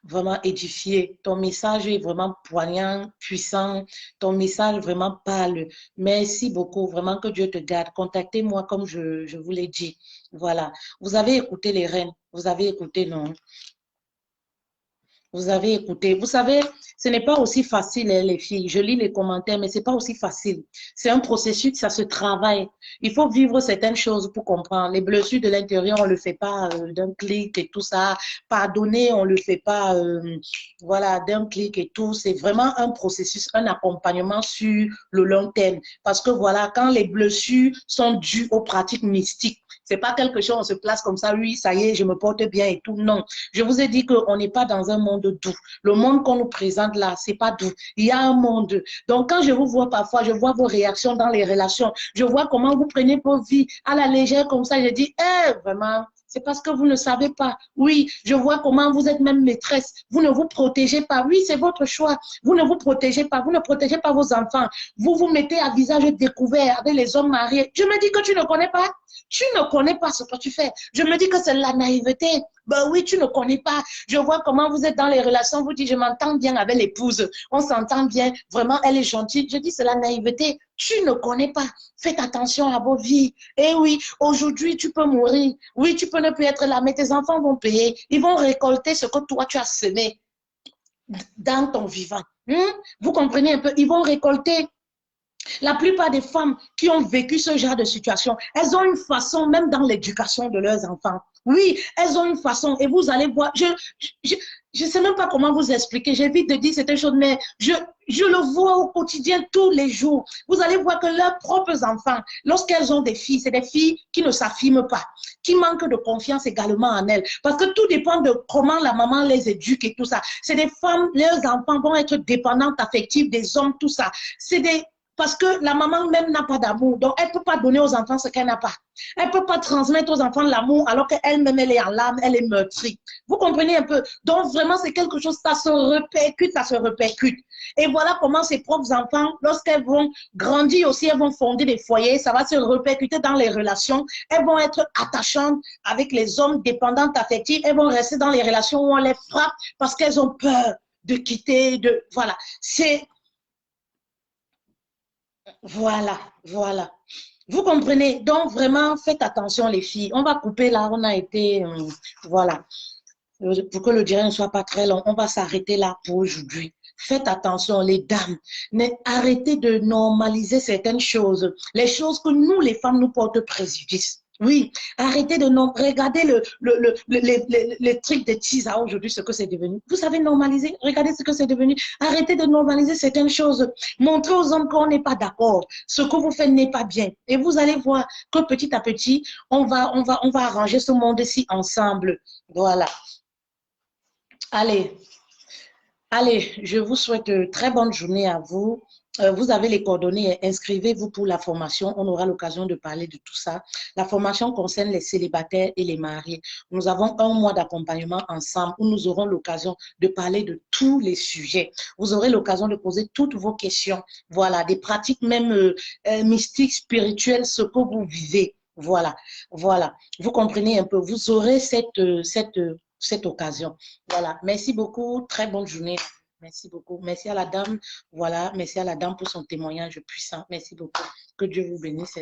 vraiment édifié. Ton message est vraiment poignant, puissant. Ton message vraiment parle. Merci beaucoup. Vraiment que Dieu te garde. Contactez-moi comme je vous l'ai dit. Voilà. Vous avez écouté les reines. Vous avez écouté, non? Vous avez écouté. Vous savez, ce n'est pas aussi facile, hein, les filles. Je lis les commentaires, mais ce n'est pas aussi facile. C'est un processus, ça se travaille. Il faut vivre certaines choses pour comprendre. Les blessures de l'intérieur, on ne le fait pas d'un clic et tout ça. Pardonner, on ne le fait pas voilà, d'un clic et tout. C'est vraiment un processus, un accompagnement sur le long terme. Parce que voilà, quand les blessures sont dues aux pratiques mystiques, c'est pas quelque chose, on se place comme ça, oui, ça y est, je me porte bien et tout. Non. Je vous ai dit qu'on n'est pas dans un monde doux. Le monde qu'on nous présente là, c'est pas doux. Il y a un monde. Donc, quand je vous vois parfois, je vois vos réactions dans les relations. Je vois comment vous prenez vos vies à la légère comme ça. Je dis, vraiment, c'est parce que vous ne savez pas. Oui, je vois comment vous êtes même maîtresse. Vous ne vous protégez pas. Oui, c'est votre choix. Vous ne vous protégez pas. Vous ne protégez pas vos enfants. Vous vous mettez à visage découvert avec les hommes mariés. Je me dis que tu ne connais pas. Tu ne connais pas ce que tu fais. Je me dis que c'est la naïveté. Ben oui, tu ne connais pas. Je vois comment vous êtes dans les relations. Vous dites, je m'entends bien avec l'épouse. On s'entend bien. Vraiment, elle est gentille. Je dis, c'est la naïveté. Tu ne connais pas. Faites attention à vos vies. Et oui, aujourd'hui, tu peux mourir. Oui, tu peux ne plus être là, mais tes enfants vont payer. Ils vont récolter ce que toi, tu as semé dans ton vivant. Vous comprenez un peu? Ils vont récolter. La plupart des femmes qui ont vécu ce genre de situation, elles ont une façon, même dans l'éducation de leurs enfants. Oui, elles ont une façon et vous allez voir, je sais même pas comment vous expliquer, j'évite de dire cette chose, mais je le vois au quotidien tous les jours. Vous allez voir que leurs propres enfants, lorsqu'elles ont des filles, c'est des filles qui ne s'affirment pas, qui manquent de confiance également en elles. Parce que tout dépend de comment la maman les éduque et tout ça. C'est des femmes, leurs enfants vont être dépendantes affectives des hommes, tout ça. C'est des Parce que la maman même n'a pas d'amour. Donc, elle ne peut pas donner aux enfants ce qu'elle n'a pas. Elle ne peut pas transmettre aux enfants l'amour alors qu'elle-même, elle est en larmes, elle est meurtrie. Vous comprenez un peu? Donc, vraiment, c'est quelque chose, ça se répercute, ça se répercute. Et voilà comment ces propres enfants, lorsqu'elles vont grandir aussi, elles vont fonder des foyers, ça va se répercuter dans les relations. Elles vont être attachantes avec les hommes, dépendantes affectives. Elles vont rester dans les relations où on les frappe parce qu'elles ont peur de quitter, de... Voilà. C'est... Voilà, voilà. Vous comprenez? Donc, vraiment, faites attention, les filles. On va couper là, on a été... voilà. Pour que le direct ne soit pas très long, on va s'arrêter là pour aujourd'hui. Faites attention, les dames. Arrêtez de normaliser certaines choses. Les choses que nous, les femmes, nous portent préjudice. Oui, arrêtez de non. Regardez les trucs de Tisa aujourd'hui, ce que c'est devenu. Vous savez normaliser, regardez ce que c'est devenu. Arrêtez de normaliser certaines choses. Montrez aux hommes qu'on n'est pas d'accord. Ce que vous faites n'est pas bien. Et vous allez voir que petit à petit, on va arranger ce monde-ci ensemble. Voilà. Allez, je vous souhaite une très bonne journée à vous. Vous avez les coordonnées, inscrivez-vous pour la formation. On aura l'occasion de parler de tout ça. La formation concerne les célibataires et les mariés. Nous avons un mois d'accompagnement ensemble où nous aurons l'occasion de parler de tous les sujets. Vous aurez l'occasion de poser toutes vos questions. Voilà, des pratiques même mystiques, spirituelles, ce que vous vivez. Voilà, voilà. Vous comprenez un peu. Vous aurez cette occasion. Voilà. Merci beaucoup. Très bonne journée. Merci beaucoup. Merci à la dame. Voilà. Merci à la dame pour son témoignage puissant. Merci beaucoup. Que Dieu vous bénisse.